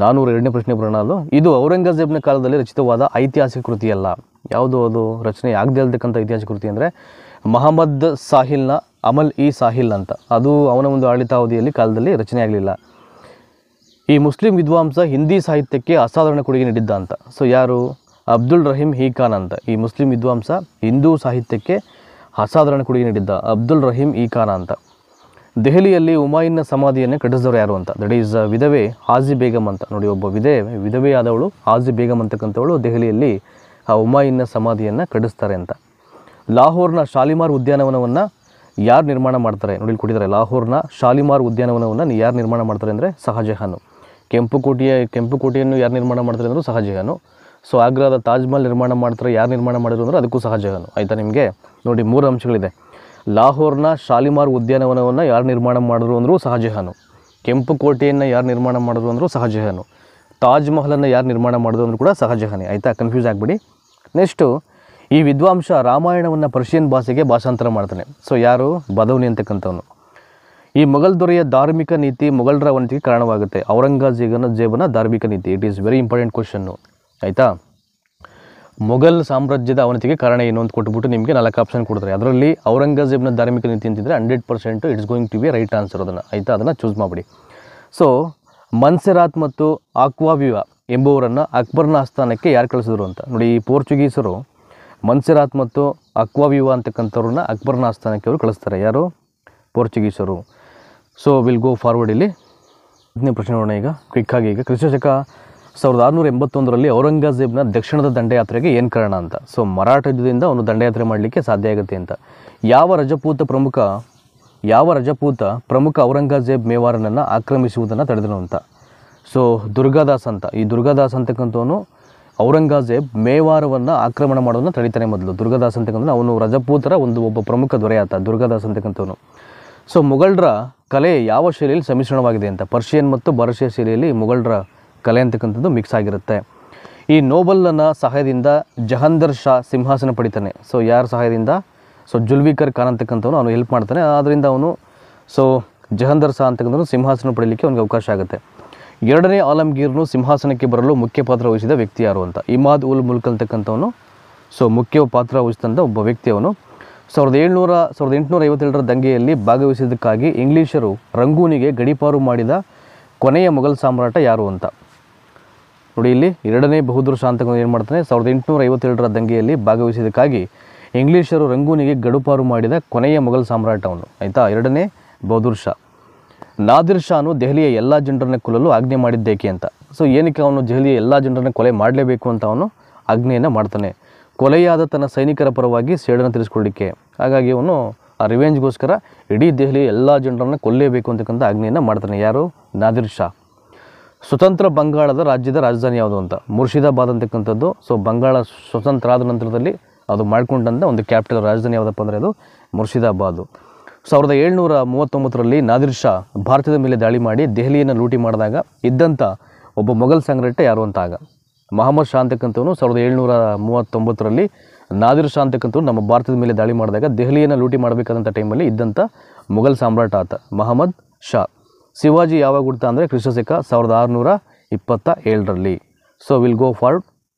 402ನೇ ಪ್ರಶ್ನೆ ಬರೋಣ. ಇದು ಔರಂಗಜೇಬ್ನ ಕಾಲದಲ್ಲಿ ರಚಿತವಾದ ಐತಿಹಾಸಿಕ ಕೃತಿಯಲ್ಲ. ಯಾವುದು ಅದು ರಚನೆ ಆಗದೆ ಇರತಕ್ಕಂಥ ಐತಿಹಾಸಿಕ ಕೃತಿ ಅಂದರೆ ಮಹಮ್ಮದ್ ಸಾಹಿಲ್ನ ಅಮಲ್ ಇ ಸಾಹಿಲ್ ಅಂತ. ಅದು ಅವನ ಒಂದು ಆಡಳಿತಾವಧಿಯಲ್ಲಿ ಕಾಲದಲ್ಲಿ ರಚನೆ ಆಗಲಿಲ್ಲ. ಈ ಮುಸ್ಲಿಂ ವಿದ್ವಾಂಸ ಹಿಂದಿ ಸಾಹಿತ್ಯಕ್ಕೆ ಅಸಾಧಾರಣ ಕೊಡುಗೆ ನೀಡಿದ್ದ ಅಂತ. ಸೊ ಯಾರು? ಅಬ್ದುಲ್ ರಹೀಂ ಹಿ ಖಾನ್ ಅಂತ. ಈ ಮುಸ್ಲಿಂ ವಿದ್ವಾಂಸ ಹಿಂದೂ ಸಾಹಿತ್ಯಕ್ಕೆ ಅಸಾಧಾರಣ ಕೊಡುಗೆ ನೀಡಿದ್ದ ಅಬ್ದುಲ್ ರಹೀಂ ಇ ಖಾನ್ ಅಂತ. ದೆಹಲಿಯಲ್ಲಿ ಹುಮಾಯೂನ್ನ ಸಮಾಧಿಯನ್ನು ಕಟ್ಟಿಸಿದವರು ಯಾರು ಅಂತ. ದಟ್ ಈಸ್ ವಿಧವೆ ಹಾಜಿ ಬೇಗಮ್ ಅಂತ. ನೋಡಿ, ಒಬ್ಬ ವಿಧವೆಯಾದವಳು ಹಾಜಿ ಬೇಗಮ್ ಅಂತಕ್ಕಂಥವಳು ದೆಹಲಿಯಲ್ಲಿ ಆ ಹುಮಾಯೂನ್ನ ಸಮಾಧಿಯನ್ನು ಕಟ್ಟಿಸ್ತಾರೆ ಅಂತ. ಲಾಹೋರ್ನ ಶಾಲಿಮಾರ್ ಉದ್ಯಾನವನವನ್ನು ಯಾರು ನಿರ್ಮಾಣ ಮಾಡ್ತಾರೆ? ನೋಡಿ ಇಲ್ಲಿ ಕೊಟ್ಟಿದ್ದಾರೆ. ಲಾಹೋರ್ನ ಶಾಲಿಮಾರ್ ಉದ್ಯಾನವನವನ್ನು ಯಾರು ನಿರ್ಮಾಣ ಮಾಡ್ತಾರೆ ಅಂದರೆ ಶಹಜಹಾನು. ಕೆಂಪು ಕೋಟೆಯನ್ನು ಯಾರು ನಿರ್ಮಾಣ ಮಾಡ್ತಾರೆ ಅಂದರೂ ಶಹಜಹಾನು. ಸೊ ಆಗ್ರಾದ ತಾಜ್ ಮಹಲ್ ನಿರ್ಮಾಣ ಮಾಡ್ತಾರೆ, ಯಾರು ನಿರ್ಮಾಣ ಮಾಡಿದ್ರು ಅಂದರೆ ಅದಕ್ಕೂ ಶಹಜಹಾನು. ಆಯಿತಾ ನಿಮಗೆ? ನೋಡಿ 3 ಅಂಶಗಳಿದೆ. ಲಾಹೋರ್ನ ಶಾಲಿಮಾರ್ ಉದ್ಯಾನವನವನ್ನು ಯಾರು ನಿರ್ಮಾಣ ಮಾಡಿದ್ರು ಅಂದರೂ ಶಹಜಹಾನು. ಕೆಂಪು ಕೋಟೆಯನ್ನು ಯಾರು ನಿರ್ಮಾಣ ಮಾಡಿದ್ರು ಅಂದರೂ ಶಹಜಹಾನು. ತಾಜ್ ಮಹಲನ್ನು ಯಾರು ನಿರ್ಮಾಣ ಮಾಡಿದ್ರು ಅಂದರೂ ಕೂಡ ಶಹಜಹಾನಿ. ಆಯಿತಾ? ಕನ್ಫ್ಯೂಸ್ ಆಗಿಬಿಡಿ. ನೆಕ್ಸ್ಟು ಈ ವಿದ್ವಾಂಸ ರಾಮಾಯಣವನ್ನು ಪರ್ಷಿಯನ್ ಭಾಷೆಗೆ ಭಾಷಾಂತರ ಮಾಡ್ತಾನೆ. ಸೊ ಯಾರು? ಬದೌನಿ ಅಂತಕ್ಕಂಥವನು. ಈ ಮೊಘಲ್ ದೊರೆಯ ಧಾರ್ಮಿಕ ನೀತಿ ಮೊಘಲರ ಅವನತಿಗೆ ಕಾರಣವಾಗುತ್ತೆ. ಔರಂಗಜೇಬನ ಧಾರ್ಮಿಕ ನೀತಿ. It is very important question. ಆಯಿತಾ? ಮೊಘಲ್ ಸಾಮ್ರಾಜ್ಯದ ಅವನತಿಗೆ ಕಾರಣ ಏನು ಅಂತ ಕೊಟ್ಬಿಟ್ಟು ನಿಮಗೆ 4 ಆಪ್ಷನ್ ಕೊಡ್ತಾರೆ. ಅದರಲ್ಲಿ ಔರಂಗಜೇಬ್ನ ಧಾರ್ಮಿಕ ನೀತಿ ಅಂತಿದ್ರೆ 100% it's going to be right answer. ಅದನ್ನು ಆಯಿತಾ? ಅದನ್ನು ಚೂಸ್ ಮಾಡಿಬಿಡಿ. ಸೊ ಮನ್ಸೆರಾತ್ ಮತ್ತು ಆಕ್ವಾವಿವಾ ಎಂಬುವರನ್ನು ಅಕ್ಬರ್ನ ಆಸ್ಥಾನಕ್ಕೆ ಯಾರು ಕಳಿಸಿದ್ರು ಅಂತ. ನೋಡಿ, ಈ ಪೋರ್ಚುಗೀಸರು ಮನ್ಸೆರಾತ್ ಮತ್ತು ಅಕ್ವಾವಿವಾ ಅಂತಕ್ಕಂಥವ್ರನ್ನ ಅಕ್ಬರ್ನ ಆಸ್ಥಾನಕ್ಕೆ ಅವರು ಕಳಿಸ್ತಾರೆ. ಯಾರು? ಪೋರ್ಚುಗೀಸರು. ಸೊ ವಿಲ್ ಗೋ ಫಾರ್ವರ್ಡ್ ಇಲ್ಲಿ. 10ನೇ ಪ್ರಶ್ನೆ ನೋಡೋಣ ಈಗ ಕ್ವಿಕ್ಕಾಗಿ. ಈಗ ಕ್ರಿಸ್ತಶಕ 1681ರಲ್ಲಿ ಔರಂಗಜೇಬ್ನ ದಕ್ಷಿಣದ ದಂಡಯಾತ್ರೆಗೆ ಏನು ಕಾರಣ ಅಂತ. ಸೊ ಮರಾಠ ಯುದ್ಧದಿಂದ ಅವನು ದಂಡಯಾತ್ರೆ ಮಾಡಲಿಕ್ಕೆ ಸಾಧ್ಯ ಆಗುತ್ತೆ ಅಂತ. ಯಾವ ರಜಪೂತ ಪ್ರಮುಖ ಔರಂಗಜೇಬ್ ಮೇವಾರನನ್ನು ಆಕ್ರಮಿಸುವುದನ್ನು ತಡೆದನು ಅಂತ. ಸೊ ದುರ್ಗಾದಾಸ್ ಅಂತ. ಈ ದುರ್ಗಾದಾಸ್ ಅಂತಕ್ಕಂಥವನು ಔರಂಗಜೇಬ್ ಮೇವಾರವನ್ನು ಆಕ್ರಮಣ ಮಾಡೋದನ್ನು ತಡಿತಾನೆ ಮೊದಲು. ದುರ್ಗಾದಾಸ್ ಅಂತಕ್ಕಂಥ ಅವನು ರಜಪೂತರ ಒಬ್ಬ ಪ್ರಮುಖ ದೊರೆ ಆತ ದುರ್ಗಾದಾಸ್ ಅಂತಕ್ಕಂಥವನು. ಸೊ ಮುಘಲರ ಕಲೆ ಯಾವ ಶೈಲಿಯಲ್ಲಿ ಸಮ್ಮಿಶ್ರಣವಾಗಿದೆ ಅಂತ. ಪರ್ಷಿಯನ್ ಮತ್ತು ಪರ್ಷಿಯ ಶೈಲಿಯಲ್ಲಿ ಮುಘಲರ ಕಲೆ ಅಂತಕ್ಕಂಥದ್ದು ಮಿಕ್ಸ್ ಆಗಿರುತ್ತೆ. ಈ ನೋಬಲ್ನ ಸಹಾಯದಿಂದ ಜಹಂದರ್ ಶಾ ಸಿಂಹಾಸನ ಪಡಿತಾನೆ. ಸೊ ಯಾರ ಸಹಾಯದಿಂದ? ಸೊ ಜುಲ್ಫಿಕರ್ ಖಾನ್ ಅಂತಕ್ಕಂಥವನು ಅವನು ಹೆಲ್ಪ್ ಮಾಡ್ತಾನೆ. ಆದ್ದರಿಂದ ಅವನು ಜಹಂದರ್ ಶಾ ಅಂತಕ್ಕಂಥವನು ಸಿಂಹಾಸನ ಪಡೀಲಿಕ್ಕೆ ಅವನಿಗೆ ಅವಕಾಶ ಆಗುತ್ತೆ. 2ನೇ ಆಲಂಗೀರ್ನು ಸಿಂಹಾಸನಕ್ಕೆ ಬರಲು ಮುಖ್ಯ ಪಾತ್ರ ವಹಿಸಿದ ವ್ಯಕ್ತಿ ಯಾರು ಅಂತ. ಇಮಾದ್ ಉಲ್ ಮುಲ್ಕ್ ಅಂತಕ್ಕಂಥವನು ಮುಖ್ಯ ಪಾತ್ರ ವಹಿಸಿದಂಥ ಒಬ್ಬ ವ್ಯಕ್ತಿ ಅವನು. 1857ರ ದಂಗೆಯಲ್ಲಿ ಭಾಗವಹಿಸಿದ್ದಕ್ಕಾಗಿ ಇಂಗ್ಲೀಷರು ರಂಗೂನಿಗೆ ಗಡೀಪಾರು ಮಾಡಿದ ಕೊನೆಯ ಮೊಘಲ್ ಸಾಮ್ರಾಟ ಯಾರು ಅಂತ. ನೋಡಿ ಇಲ್ಲಿ 2ನೇ ಬಹದ್ದೂರ್ ಶಾ ಅಂತ ಏನು ಮಾಡ್ತಾನೆ, 1857ರ ದಂಗೆಯಲ್ಲಿ ಭಾಗವಹಿಸಿದ್ದಕ್ಕಾಗಿ ಇಂಗ್ಲೀಷರು ರಂಗೂನಿಗೆ ಗಡೀಪಾರು ಮಾಡಿದ ಕೊನೆಯ ಮೊಘಲ್ ಸಾಮ್ರಾಟ ಅವನು. ಆಯಿತಾ, 2ನೇ ಬಹದ್ದೂರ್ ಶಾ. ನಾದಿರ್ ಶಾನು ದೆಹಲಿಯ ಎಲ್ಲ ಜನರನ್ನ ಕೊಲ್ಲಲು ಆಜ್ಞೆ ಮಾಡಿದ್ದೇಕೆ ಅಂತ. ಸೊ ಏನಕ್ಕೆ ಅವನು ದೆಹಲಿಯ ಎಲ್ಲ ಜನರನ್ನ ಕೊಲೆ ಮಾಡಲೇಬೇಕು ಅಂತ ಅವನು ಆಜ್ಞೆಯನ್ನು ಮಾಡ್ತಾನೆ. ಕೊಲೆಯಾದ ತನ್ನ ಸೈನಿಕರ ಪರವಾಗಿ ಸೇಡನ್ನು ತಿಳಿಸ್ಕೊಳ್ಳಿಕ್ಕೆ. ಹಾಗಾಗಿ ಅವನು ಆ ರಿವೆಂಜ್ಗೋಸ್ಕರ ಇಡೀ ದೆಹಲಿಯ ಎಲ್ಲ ಜನರನ್ನು ಕೊಲ್ಲೇಬೇಕು ಅಂತಕ್ಕಂಥ ಆಜ್ಞೆಯನ್ನು ಮಾಡ್ತಾನೆ. ಯಾರು? ನಾದಿರ್ ಶಾ. ಸ್ವತಂತ್ರ ಬಂಗಾಳದ ರಾಜ್ಯದ ರಾಜಧಾನಿ ಯಾವುದು ಅಂತ. ಮುರ್ಷಿದಾಬಾದ್ ಅಂತಕ್ಕಂಥದ್ದು. ಸೊ ಬಂಗಾಳ ಸ್ವತಂತ್ರ ಆದ ನಂತರದಲ್ಲಿ ಅದು ಮಾಡ್ಕೊಂಡಂಥ ಒಂದು ಕ್ಯಾಪಿಟಲ್ ರಾಜಧಾನಿ ಯಾವುದಪ್ಪ ಅಂದರೆ ಅದು ಮುರ್ಷಿದಾಬಾದು. 1739ರಲ್ಲಿ ನಾದಿರ್ ಶಾ ಭಾರತದ ಮೇಲೆ ದಾಳಿ ಮಾಡಿ ದೆಹಲಿಯನ್ನು ಲೂಟಿ ಮಾಡಿದಾಗ ಇದ್ದಂಥ ಒಬ್ಬ ಮೊಘಲ್ ಸಾಮ್ರಾಟ ಯಾರು ಅಂತ. ಆಗ ಮಹಮ್ಮದ್ ಶಾ ಅಂತಕ್ಕಂಥವನು 1739ರಲ್ಲಿ ನಾದಿರ್ ಶಾ ಅಂತಕ್ಕಂಥವ್ರು ನಮ್ಮ ಭಾರತದ ಮೇಲೆ ದಾಳಿ ಮಾಡಿದಾಗ ದೆಹಲಿಯನ್ನು ಲೂಟಿ ಮಾಡಬೇಕಾದಂಥ ಟೈಮಲ್ಲಿ ಇದ್ದಂಥ ಮೊಘಲ್ ಸಾಮ್ರಾಟ ಆತ ಮಹಮ್ಮದ್ ಶಾ. ಶಿವಾಜಿ ಯಾವಾಗ ಹುಡ್ತಾ ಅಂದರೆ ಕ್ರಿಸ್ತಶಕ 1627ರಲ್ಲಿ. So will go forward.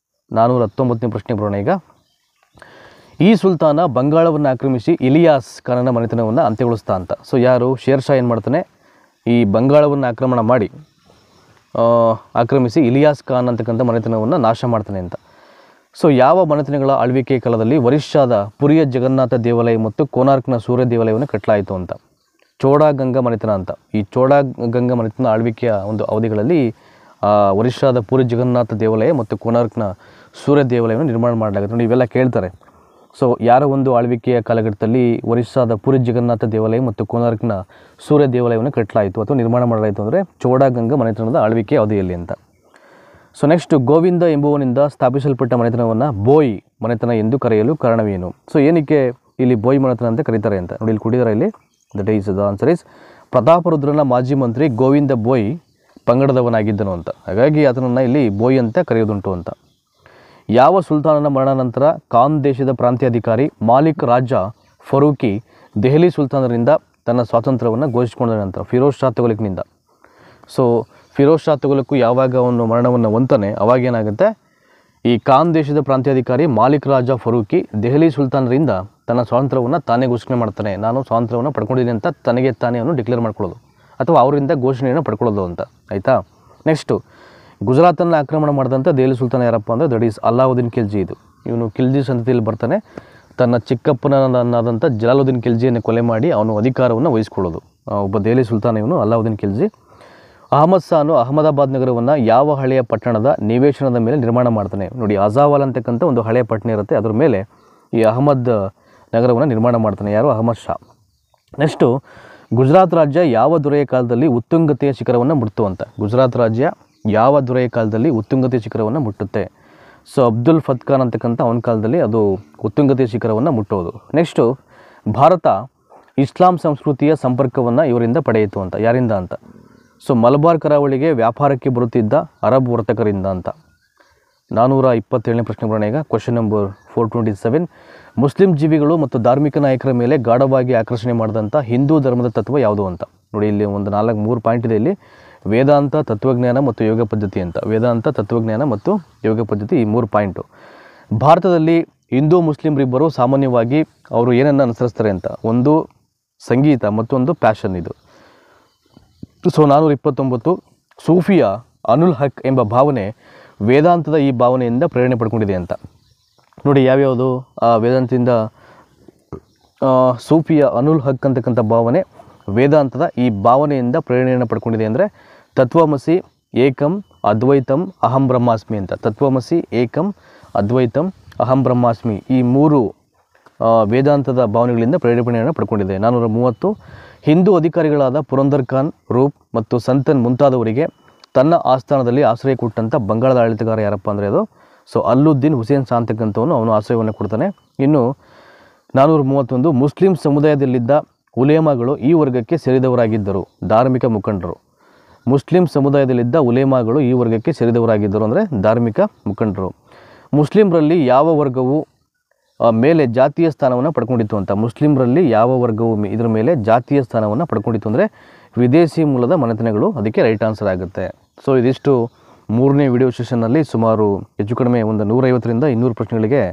419ನೇ ಪ್ರಶ್ನೆ ಬರೋಣ ಈಗ. ಈ ಸುಲ್ತಾನ ಬಂಗಾಳವನ್ನು ಆಕ್ರಮಿಸಿ ಇಲಿಯಾಸ್ ಖಾನನ ಮನೆತನವನ್ನು ಅಂತ್ಯಗೊಳಿಸ್ತಾ ಅಂತ. ಸೊ ಯಾರು? ಶೇರ್ ಶಾ ಏನು ಮಾಡ್ತಾನೆ, ಈ ಬಂಗಾಳವನ್ನು ಆಕ್ರಮಿಸಿ ಇಲಿಯಾಸ್ ಖಾನ್ ಅಂತಕ್ಕಂಥ ಮನೆತನವನ್ನು ನಾಶ ಮಾಡ್ತಾನೆ ಅಂತ. ಸೊ ಯಾವ ಮನೆತನಗಳ ಆಳ್ವಿಕೆ ಕಾಲದಲ್ಲಿ ಒರಿಸ್ಸಾದ ಪುರಿಯ ಜಗನ್ನಾಥ ದೇವಾಲಯ ಮತ್ತು ಕೋನಾರ್ಕ್ನ ಸೂರ್ಯ ದೇವಾಲಯವನ್ನು ಕಟ್ಟಲಾಯಿತು ಅಂತ. ಚೋಡಗಂಗಾ ಮನೆತನ ಅಂತ. ಈ ಚೋಡಗಂಗಾ ಮನೆತನ ಆಳ್ವಿಕೆಯ ಒಂದು ಅವಧಿಗಳಲ್ಲಿ ಒರಿಸ್ಸಾದ ಪುರಿ ಜಗನ್ನಾಥ ದೇವಾಲಯ ಮತ್ತು ಕೋನಾರ್ಕ್ನ ಸೂರ್ಯ ದೇವಾಲಯವನ್ನು ನಿರ್ಮಾಣ ಮಾಡಲಾಗುತ್ತೆ. ನೋಡಿ ಇವೆಲ್ಲ ಕೇಳ್ತಾರೆ. ಸೊ ಯಾರ ಒಂದು ಆಳ್ವಿಕೆಯ ಕಾಲಘಟ್ಟದಲ್ಲಿ ಒರಿಸ್ಸಾದ ಪುರಿ ಜಗನ್ನಾಥ ದೇವಾಲಯ ಮತ್ತು ಕೋನಾರ್ಕ್ನ ಸೂರ್ಯ ದೇವಾಲಯವನ್ನು ಕಟ್ಟಲಾಯಿತು ಅಥವಾ ನಿರ್ಮಾಣ ಮಾಡಲಾಯಿತು ಅಂದರೆ ಚೋಡಗಂಗಾ ಮನೆತನದ ಆಳ್ವಿಕೆ ಅವಧಿಯಲ್ಲಿ ಅಂತ. ಸೊ ನೆಕ್ಸ್ಟ್, ಗೋವಿಂದ ಎಂಬುವನಿಂದ ಸ್ಥಾಪಿಸಲ್ಪಟ್ಟ ಮನೆತನವನ್ನು ಬೋಯ್ ಮನೆತನ ಎಂದು ಕರೆಯಲು ಕಾರಣವೇನು? ಸೊ ಏನಕ್ಕೆ ಇಲ್ಲಿ ಬೋಯ್ ಮನೆತನ ಅಂತ ಕರೀತಾರೆ ಅಂತ ನೋಡಿ ಇಲ್ಲಿ ಕೊಟ್ಟಿದ್ದಾರೆ. ಇಲ್ಲಿ that is the answer is ಪ್ರತಾಪರುದ್ರನ ಮಾಜಿ ಮಂತ್ರಿ ಗೋವಿಂದ ಬೋಯ್ ಪಂಗಡದವನಾಗಿದ್ದನು ಅಂತ. ಹಾಗಾಗಿ ಅದನ್ನು ಇಲ್ಲಿ ಬೋಯ್ ಅಂತ ಕರೆಯೋದುಂಟು ಅಂತ. ಯಾವ ಸುಲ್ತಾನನ ಮರಣ ನಂತರ ಖಾನ್ ದೇಶದ ಪ್ರಾಂತ್ಯಾಧಿಕಾರಿ ಮಾಲಿಕ್ ರಾಜ ಫರೂಕಿ ದೆಹಲಿ ಸುಲ್ತಾನರಿಂದ ತನ್ನ ಸ್ವಾತಂತ್ರ್ಯವನ್ನು ಘೋಷಿಸಿಕೊಂಡ ನಂತರ? ಫಿರೋಜ್ ಶಾ ತುಘಲಕ್ನಿಂದ. ಸೊ ಫಿರೋಜ್ ಶಾ ತುಘಲಕ್ ಯಾವಾಗ ಅವನು ಮರಣವನ್ನು ಹೊಂತಾನೆ ಅವಾಗೇನಾಗುತ್ತೆ, ಈ ಖಾನ್ ದೇಶದ ಪ್ರಾಂತ್ಯಾಧಿಕಾರಿ ಮಾಲಿಕ್ ರಾಜ ಫರೂಕಿ ದೆಹಲಿ ಸುಲ್ತಾನರಿಂದ ತನ್ನ ಸ್ವಾತಂತ್ರ್ಯವನ್ನು ತಾನೇ ಘೋಷಣೆ ಮಾಡ್ತಾನೆ. ನಾನು ಸ್ವಾತಂತ್ರ್ಯವನ್ನು ಪಡ್ಕೊಂಡಿದ್ದೀನಿ ಅಂತ ತನಗೆ ತಾನೇ ಅವನು ಡಿಕ್ಲೇರ್ ಮಾಡ್ಕೊಳ್ಳೋದು ಅಥವಾ ಅವರಿಂದ ಘೋಷಣೆಯನ್ನು ಪಡ್ಕೊಳ್ಳೋದು ಅಂತ. ಆಯಿತಾ. ನೆಕ್ಸ್ಟು, ಗುಜರಾತನ್ನು ಆಕ್ರಮಣ ಮಾಡಿದಂಥ ದೆಹಲಿ ಸುಲ್ತಾನ ಯಾರಪ್ಪ ಅಂದರೆ ದಟ್ ಈಸ್ ಅಲ್ಲಾವುದ್ದೀನ್ ಖಿಲ್ಜಿ. ಇವನು ಖಿಲ್ಜಿ ಸಂತತಿಯಲ್ಲಿ ಬರ್ತಾನೆ. ತನ್ನ ಚಿಕ್ಕಪ್ಪನಾದಂಥ ಜಲಾಲುದ್ದೀನ್ ಖಿಲ್ಜಿಯನ್ನು ಕೊಲೆ ಮಾಡಿ ಅವನು ಅಧಿಕಾರವನ್ನು ವಹಿಸ್ಕೊಳ್ಳೋದು ಒಬ್ಬ ದೆಹಲಿ ಸುಲ್ತಾನ ಇವನು ಅಲ್ಲಾವುದ್ದೀನ್ ಖಿಲ್ಜಿ. ಅಹಮದ್ ಶಾನು ಅಹಮದಾಬಾದ್ ನಗರವನ್ನು ಯಾವ ಹಳೆಯ ಪಟ್ಟಣದ ನಿವೇಶನದ ಮೇಲೆ ನಿರ್ಮಾಣ ಮಾಡ್ತಾನೆ? ನೋಡಿ ಅಜಾವಾಲ್ ಅಂತಕ್ಕಂಥ ಒಂದು ಹಳೆಯ ಪಟ್ಟಣ ಇರುತ್ತೆ, ಅದರ ಮೇಲೆ ಈ ಅಹಮದ್ ನಗರವನ್ನು ನಿರ್ಮಾಣ ಮಾಡ್ತಾನೆ. ಯಾರು? ಅಹಮದ್ ಶಾ. ನೆಕ್ಸ್ಟು, ಗುಜರಾತ್ ರಾಜ್ಯ ಯಾವ ದೊರೆಯ ಕಾಲದಲ್ಲಿ ಉತ್ತುಂಗತೆಯ ಶಿಖರವನ್ನು ಮುಟ್ತು ಅಂತ. ಗುಜರಾತ್ ರಾಜ್ಯ ಯಾವ ದೊರೆಯ ಕಾಲದಲ್ಲಿ ಉತ್ತುಂಗತೆಯ ಶಿಖರವನ್ನು ಮುಟ್ಟುತ್ತೆ? ಸೊ ಅಬ್ದುಲ್ ಫತ್ ಖಾನ್ ಅಂತಕ್ಕಂಥ ಅವನ ಕಾಲದಲ್ಲಿ ಅದು ಉತ್ತುಂಗತೆಯ ಶಿಖರವನ್ನು ಮುಟ್ಟೋದು. ನೆಕ್ಸ್ಟು, ಭಾರತ ಇಸ್ಲಾಂ ಸಂಸ್ಕೃತಿಯ ಸಂಪರ್ಕವನ್ನು ಇವರಿಂದ ಪಡೆಯಿತು ಅಂತ. ಯಾರಿಂದ ಅಂತ? ಸೊ ಮಲಬಾರ್ ಕರಾವಳಿಗೆ ವ್ಯಾಪಾರಕ್ಕೆ ಬರುತ್ತಿದ್ದ ಅರಬ್ ವರ್ತಕರಿಂದ ಅಂತ. 427ನೇ ಪ್ರಶ್ನೆ ಬರೋಣ ಈಗ. Question number 427. ಮುಸ್ಲಿಂ ಜೀವಿಗಳು ಮತ್ತು ಧಾರ್ಮಿಕ ನಾಯಕರ ಮೇಲೆ ಗಾಢವಾಗಿ ಆಕರ್ಷಣೆ ಮಾಡಿದಂಥ ಹಿಂದೂ ಧರ್ಮದ ತತ್ವ ಯಾವುದು ಅಂತ. ನೋಡಿ ಇಲ್ಲಿ ಒಂದು 3 ಪಾಯಿಂಟ್ ಇದೆ. ಇಲ್ಲಿ ವೇದಾಂತ, ತತ್ವಜ್ಞಾನ ಮತ್ತು ಯೋಗ ಪದ್ಧತಿ ಅಂತ. ವೇದಾಂತ, ತತ್ವಜ್ಞಾನ ಮತ್ತು ಯೋಗ ಪದ್ಧತಿ, ಈ 3 ಪಾಯಿಂಟು. ಭಾರತದಲ್ಲಿ ಹಿಂದೂ ಮುಸ್ಲಿಮ್ರಿಬ್ಬರು ಸಾಮಾನ್ಯವಾಗಿ ಅವರು ಏನನ್ನು ಅನುಸರಿಸ್ತಾರೆ ಅಂತ. ಒಂದು ಸಂಗೀತ, ಮತ್ತೊಂದು ಪ್ಯಾಷನ್. ಇದು ಸೊ 429. ಸೂಫಿಯ ಅನುಲ್ ಹಕ್ ಎಂಬ ಭಾವನೆ ವೇದಾಂತದ ಈ ಭಾವನೆಯಿಂದ ಪ್ರೇರಣೆ ಪಡ್ಕೊಂಡಿದೆ ಅಂತ. ನೋಡಿ ಯಾವ್ಯಾವುದು ಆ ವೇದಾಂತದಿಂದ ಸೂಫಿಯ ಅನುಲ್ ಹಕ್ ಅಂತಕ್ಕಂಥ ಭಾವನೆ ವೇದಾಂತದ ಈ ಭಾವನೆಯಿಂದ ಪ್ರೇರಣೆಯನ್ನು ಪಡ್ಕೊಂಡಿದೆ ಅಂದರೆ ತತ್ವಮಸಿ ಏಕಂ ಅದ್ವೈತಂ ಅಹಂ ಬ್ರಹ್ಮಾಸ್ಮಿ ಅಂತ. ತತ್ವಮಸಿ ಏಕಂ ಅದ್ವೈತಂ ಅಹಂ ಬ್ರಹ್ಮಾಸ್ಮಿ ಈ 3 ವೇದಾಂತದ ಭಾವನೆಗಳಿಂದ ಪ್ರೇರೇಪಣೆಯನ್ನು ಪಡ್ಕೊಂಡಿದೆ. 430 ಹಿಂದೂ ಅಧಿಕಾರಿಗಳಾದ ಪುರಂದರ್ ಖಾನ್, ರೂಪ್ ಮತ್ತು ಸಂತನ್ ಮುಂತಾದವರಿಗೆ ತನ್ನ ಆಸ್ಥಾನದಲ್ಲಿ ಆಶ್ರಯ ಕೊಟ್ಟಂಥ ಬಂಗಾಳದ ಆಡಳಿತಗಾರ ಯಾರಪ್ಪ ಅಂದರೆ ಅದು ಅಲ್ಲುದ್ದೀನ್ ಹುಸೇನ್ ಶಾನ್ ಅಂತಕ್ಕಂಥವನು ಅವನು ಆಶ್ರಯವನ್ನು ಕೊಡ್ತಾನೆ. ಇನ್ನು 431 ಮುಸ್ಲಿಂ ಸಮುದಾಯದಲ್ಲಿದ್ದ ಉಲೇಮಾಗಳು ಈ ವರ್ಗಕ್ಕೆ ಸೇರಿದವರಾಗಿದ್ದರು. ಧಾರ್ಮಿಕ ಮುಖಂಡರು. ಮುಸ್ಲಿಂ ಸಮುದಾಯದಲ್ಲಿದ್ದ ಉಲೇಮಾಗಳು ಈ ವರ್ಗಕ್ಕೆ ಸೇರಿದವರಾಗಿದ್ದರು ಅಂದರೆ ಧಾರ್ಮಿಕ ಮುಖಂಡರು. ಮುಸ್ಲಿಮರಲ್ಲಿ ಯಾವ ವರ್ಗವು ಮೇಲೆ ಜಾತಿಯ ಸ್ಥಾನವನ್ನು ಪಡ್ಕೊಂಡಿತ್ತು ಅಂತ. ಮುಸ್ಲಿಮರಲ್ಲಿ ಯಾವ ವರ್ಗವು ಇದರ ಮೇಲೆ ಜಾತಿಯ ಸ್ಥಾನವನ್ನು ಪಡ್ಕೊಂಡಿತ್ತು ಅಂದರೆ ವಿದೇಶಿ ಮೂಲದ ಮನೆತನಗಳು. ಅದಕ್ಕೆ ರೈಟ್ ಆನ್ಸರ್ ಆಗುತ್ತೆ. ಇದಿಷ್ಟು 3ನೇ ವಿಡಿಯೋ ಸೆಷನ್ನಲ್ಲಿ ಸುಮಾರು ಹೆಚ್ಚು ಕಡಿಮೆ ಒಂದು 150ರಿಂದ 200 ಪ್ರಶ್ನೆಗಳಿಗೆ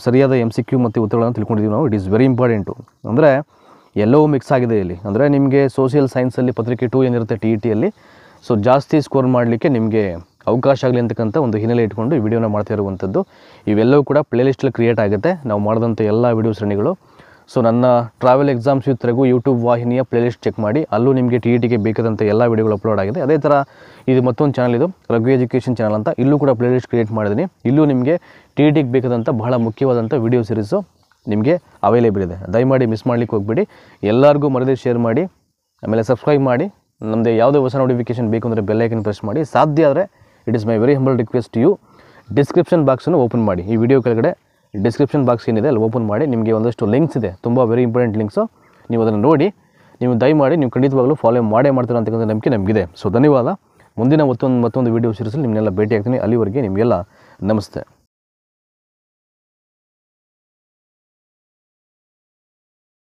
ಸರಿಯಾದ MCQ ಮತ್ತು ಉತ್ತರಗಳನ್ನು ತಿಳ್ಕೊಂಡಿದ್ದೀವಿ ನಾವು. It is very important. ಅಂದರೆ ಎಲ್ಲವೂ ಮಿಕ್ಸ್ ಆಗಿದೆ ಇಲ್ಲಿ. ಅಂದರೆ ನಿಮಗೆ ಸೋಷಿಯಲ್ ಸೈನ್ಸಲ್ಲಿ ಪತ್ರಿಕೆ 2 ಏನಿರುತ್ತೆ TETಯಲ್ಲಿ ಜಾಸ್ತಿ ಸ್ಕೋರ್ ಮಾಡಲಿಕ್ಕೆ ನಿಮಗೆ ಅವಕಾಶ ಆಗಲಿ ಅಂತಕ್ಕಂಥ ಒಂದು ಹಿನ್ನೆಲೆ ಇಟ್ಕೊಂಡು ಈ ವಿಡಿಯೋನ ಮಾಡ್ತಾ ಇರುವಂಥದ್ದು. ಇವೆಲ್ಲವೂ ಕೂಡ ಪ್ಲೇಲಿಸ್ಟಲ್ಲಿ ಕ್ರಿಯೇಟ್ ಆಗುತ್ತೆ ನಾವು ಮಾಡಿದಂಥ ಎಲ್ಲ ವಿಡಿಯೋ ಸರಣಿಗಳು. ನನ್ನ ಟ್ರಾವೆಲ್ ಎಕ್ಸಾಮ್ಸ್ ವಿತ್ರೆಗೂ ಯೂಟ್ಯೂಬ್ ವಾಹಿನಿಯ ಪ್ಲೇಲಿಸ್ಟ್ ಚೆಕ್ ಮಾಡಿ, ಅಲ್ಲೂ ನಿಮಗೆ TETಗೆ ಬೇಕಾದಂಥ ಎಲ್ಲ ವಿಡಿಯೋಗಳು ಅಪ್ಲೋಡ್ ಆಗಿದೆ. ಅದೇ ಥರ ಇದು ಮತ್ತೊಂದು ಚಾನಲ್, ಇದು ರಘು ಎಜುಕೇಷನ್ ಚಾನಲ್ ಅಂತ, ಇಲ್ಲೂ ಕೂಡ ಪ್ಲೇಲಿಸ್ಟ್ ಕ್ರಿಯೇಟ್ ಮಾಡಿದ್ದೀನಿ. ಇಲ್ಲೂ ನಿಮಗೆ TETಗೆ ಬೇಕಾದಂಥ ಬಹಳ ಮುಖ್ಯವಾದಂಥ ವಿಡಿಯೋ ಸೀರೀಸು ನಿಮಗೆ ಅವೈಲೇಬಲ್ ಇದೆ. ದಯಮಾಡಿ ಮಿಸ್ ಮಾಡಲಿಕ್ಕೆ ಹೋಗ್ಬಿಡಿ. ಎಲ್ಲರಿಗೂ ಮರದೇ ಶೇರ್ ಮಾಡಿ, ಆಮೇಲೆ ಸಬ್ಸ್ಕ್ರೈಬ್ ಮಾಡಿ. ನಮ್ಮದೇ ಯಾವುದೇ ಹೊಸ ನೋಟಿಫಿಕೇಷನ್ ಬೇಕು ಅಂದರೆ ಬೆಲ್ ಐಕನ್ ಪ್ರೆಸ್ ಮಾಡಿ. ಸಾಧ್ಯ ಆದರೆ it is my very humble request you, description ಬಾಕ್ಸನ್ನು ಓಪನ್ ಮಾಡಿ. ಈ ವಿಡಿಯೋ ಕೆಳಗಡೆ ಡಿಸ್ಕ್ರಿಪ್ಷನ್ ಬಾಕ್ಸ್ ಏನಿದೆ ಅಲ್ಲಿ ಓಪನ್ ಮಾಡಿ. ನಿಮಗೆ ಒಂದಷ್ಟು ಲಿಂಕ್ಸ್ ಇದೆ, ತುಂಬ ವೆರಿ ಇಂಪಾರ್ಟೆಂಟ್ ಲಿಂಕ್ಸು. ನೀವು ಅದನ್ನು ನೋಡಿ, ನೀವು ದಯಮಾಡಿ ನೀವು ಖಂಡಿತವಾಗಲೂ ಫಾಲೋ ಮಾಡ್ತೀರ ಅಂತಕ್ಕಂಥ ನಂಬಿಕೆ ನಮಗಿದೆ. ಧನ್ಯವಾದ. ಮುಂದಿನ ಮತ್ತೊಂದು ವಿಡಿಯೋ ಸೀರೀಸಲ್ಲಿ ನಿಮ್ಮನ್ನೆಲ್ಲ ಭೇಟಿ ಆಗ್ತೀನಿ. ಅಲ್ಲಿವರೆಗೆ ನಿಮಗೆಲ್ಲ ನಮಸ್ತೆ.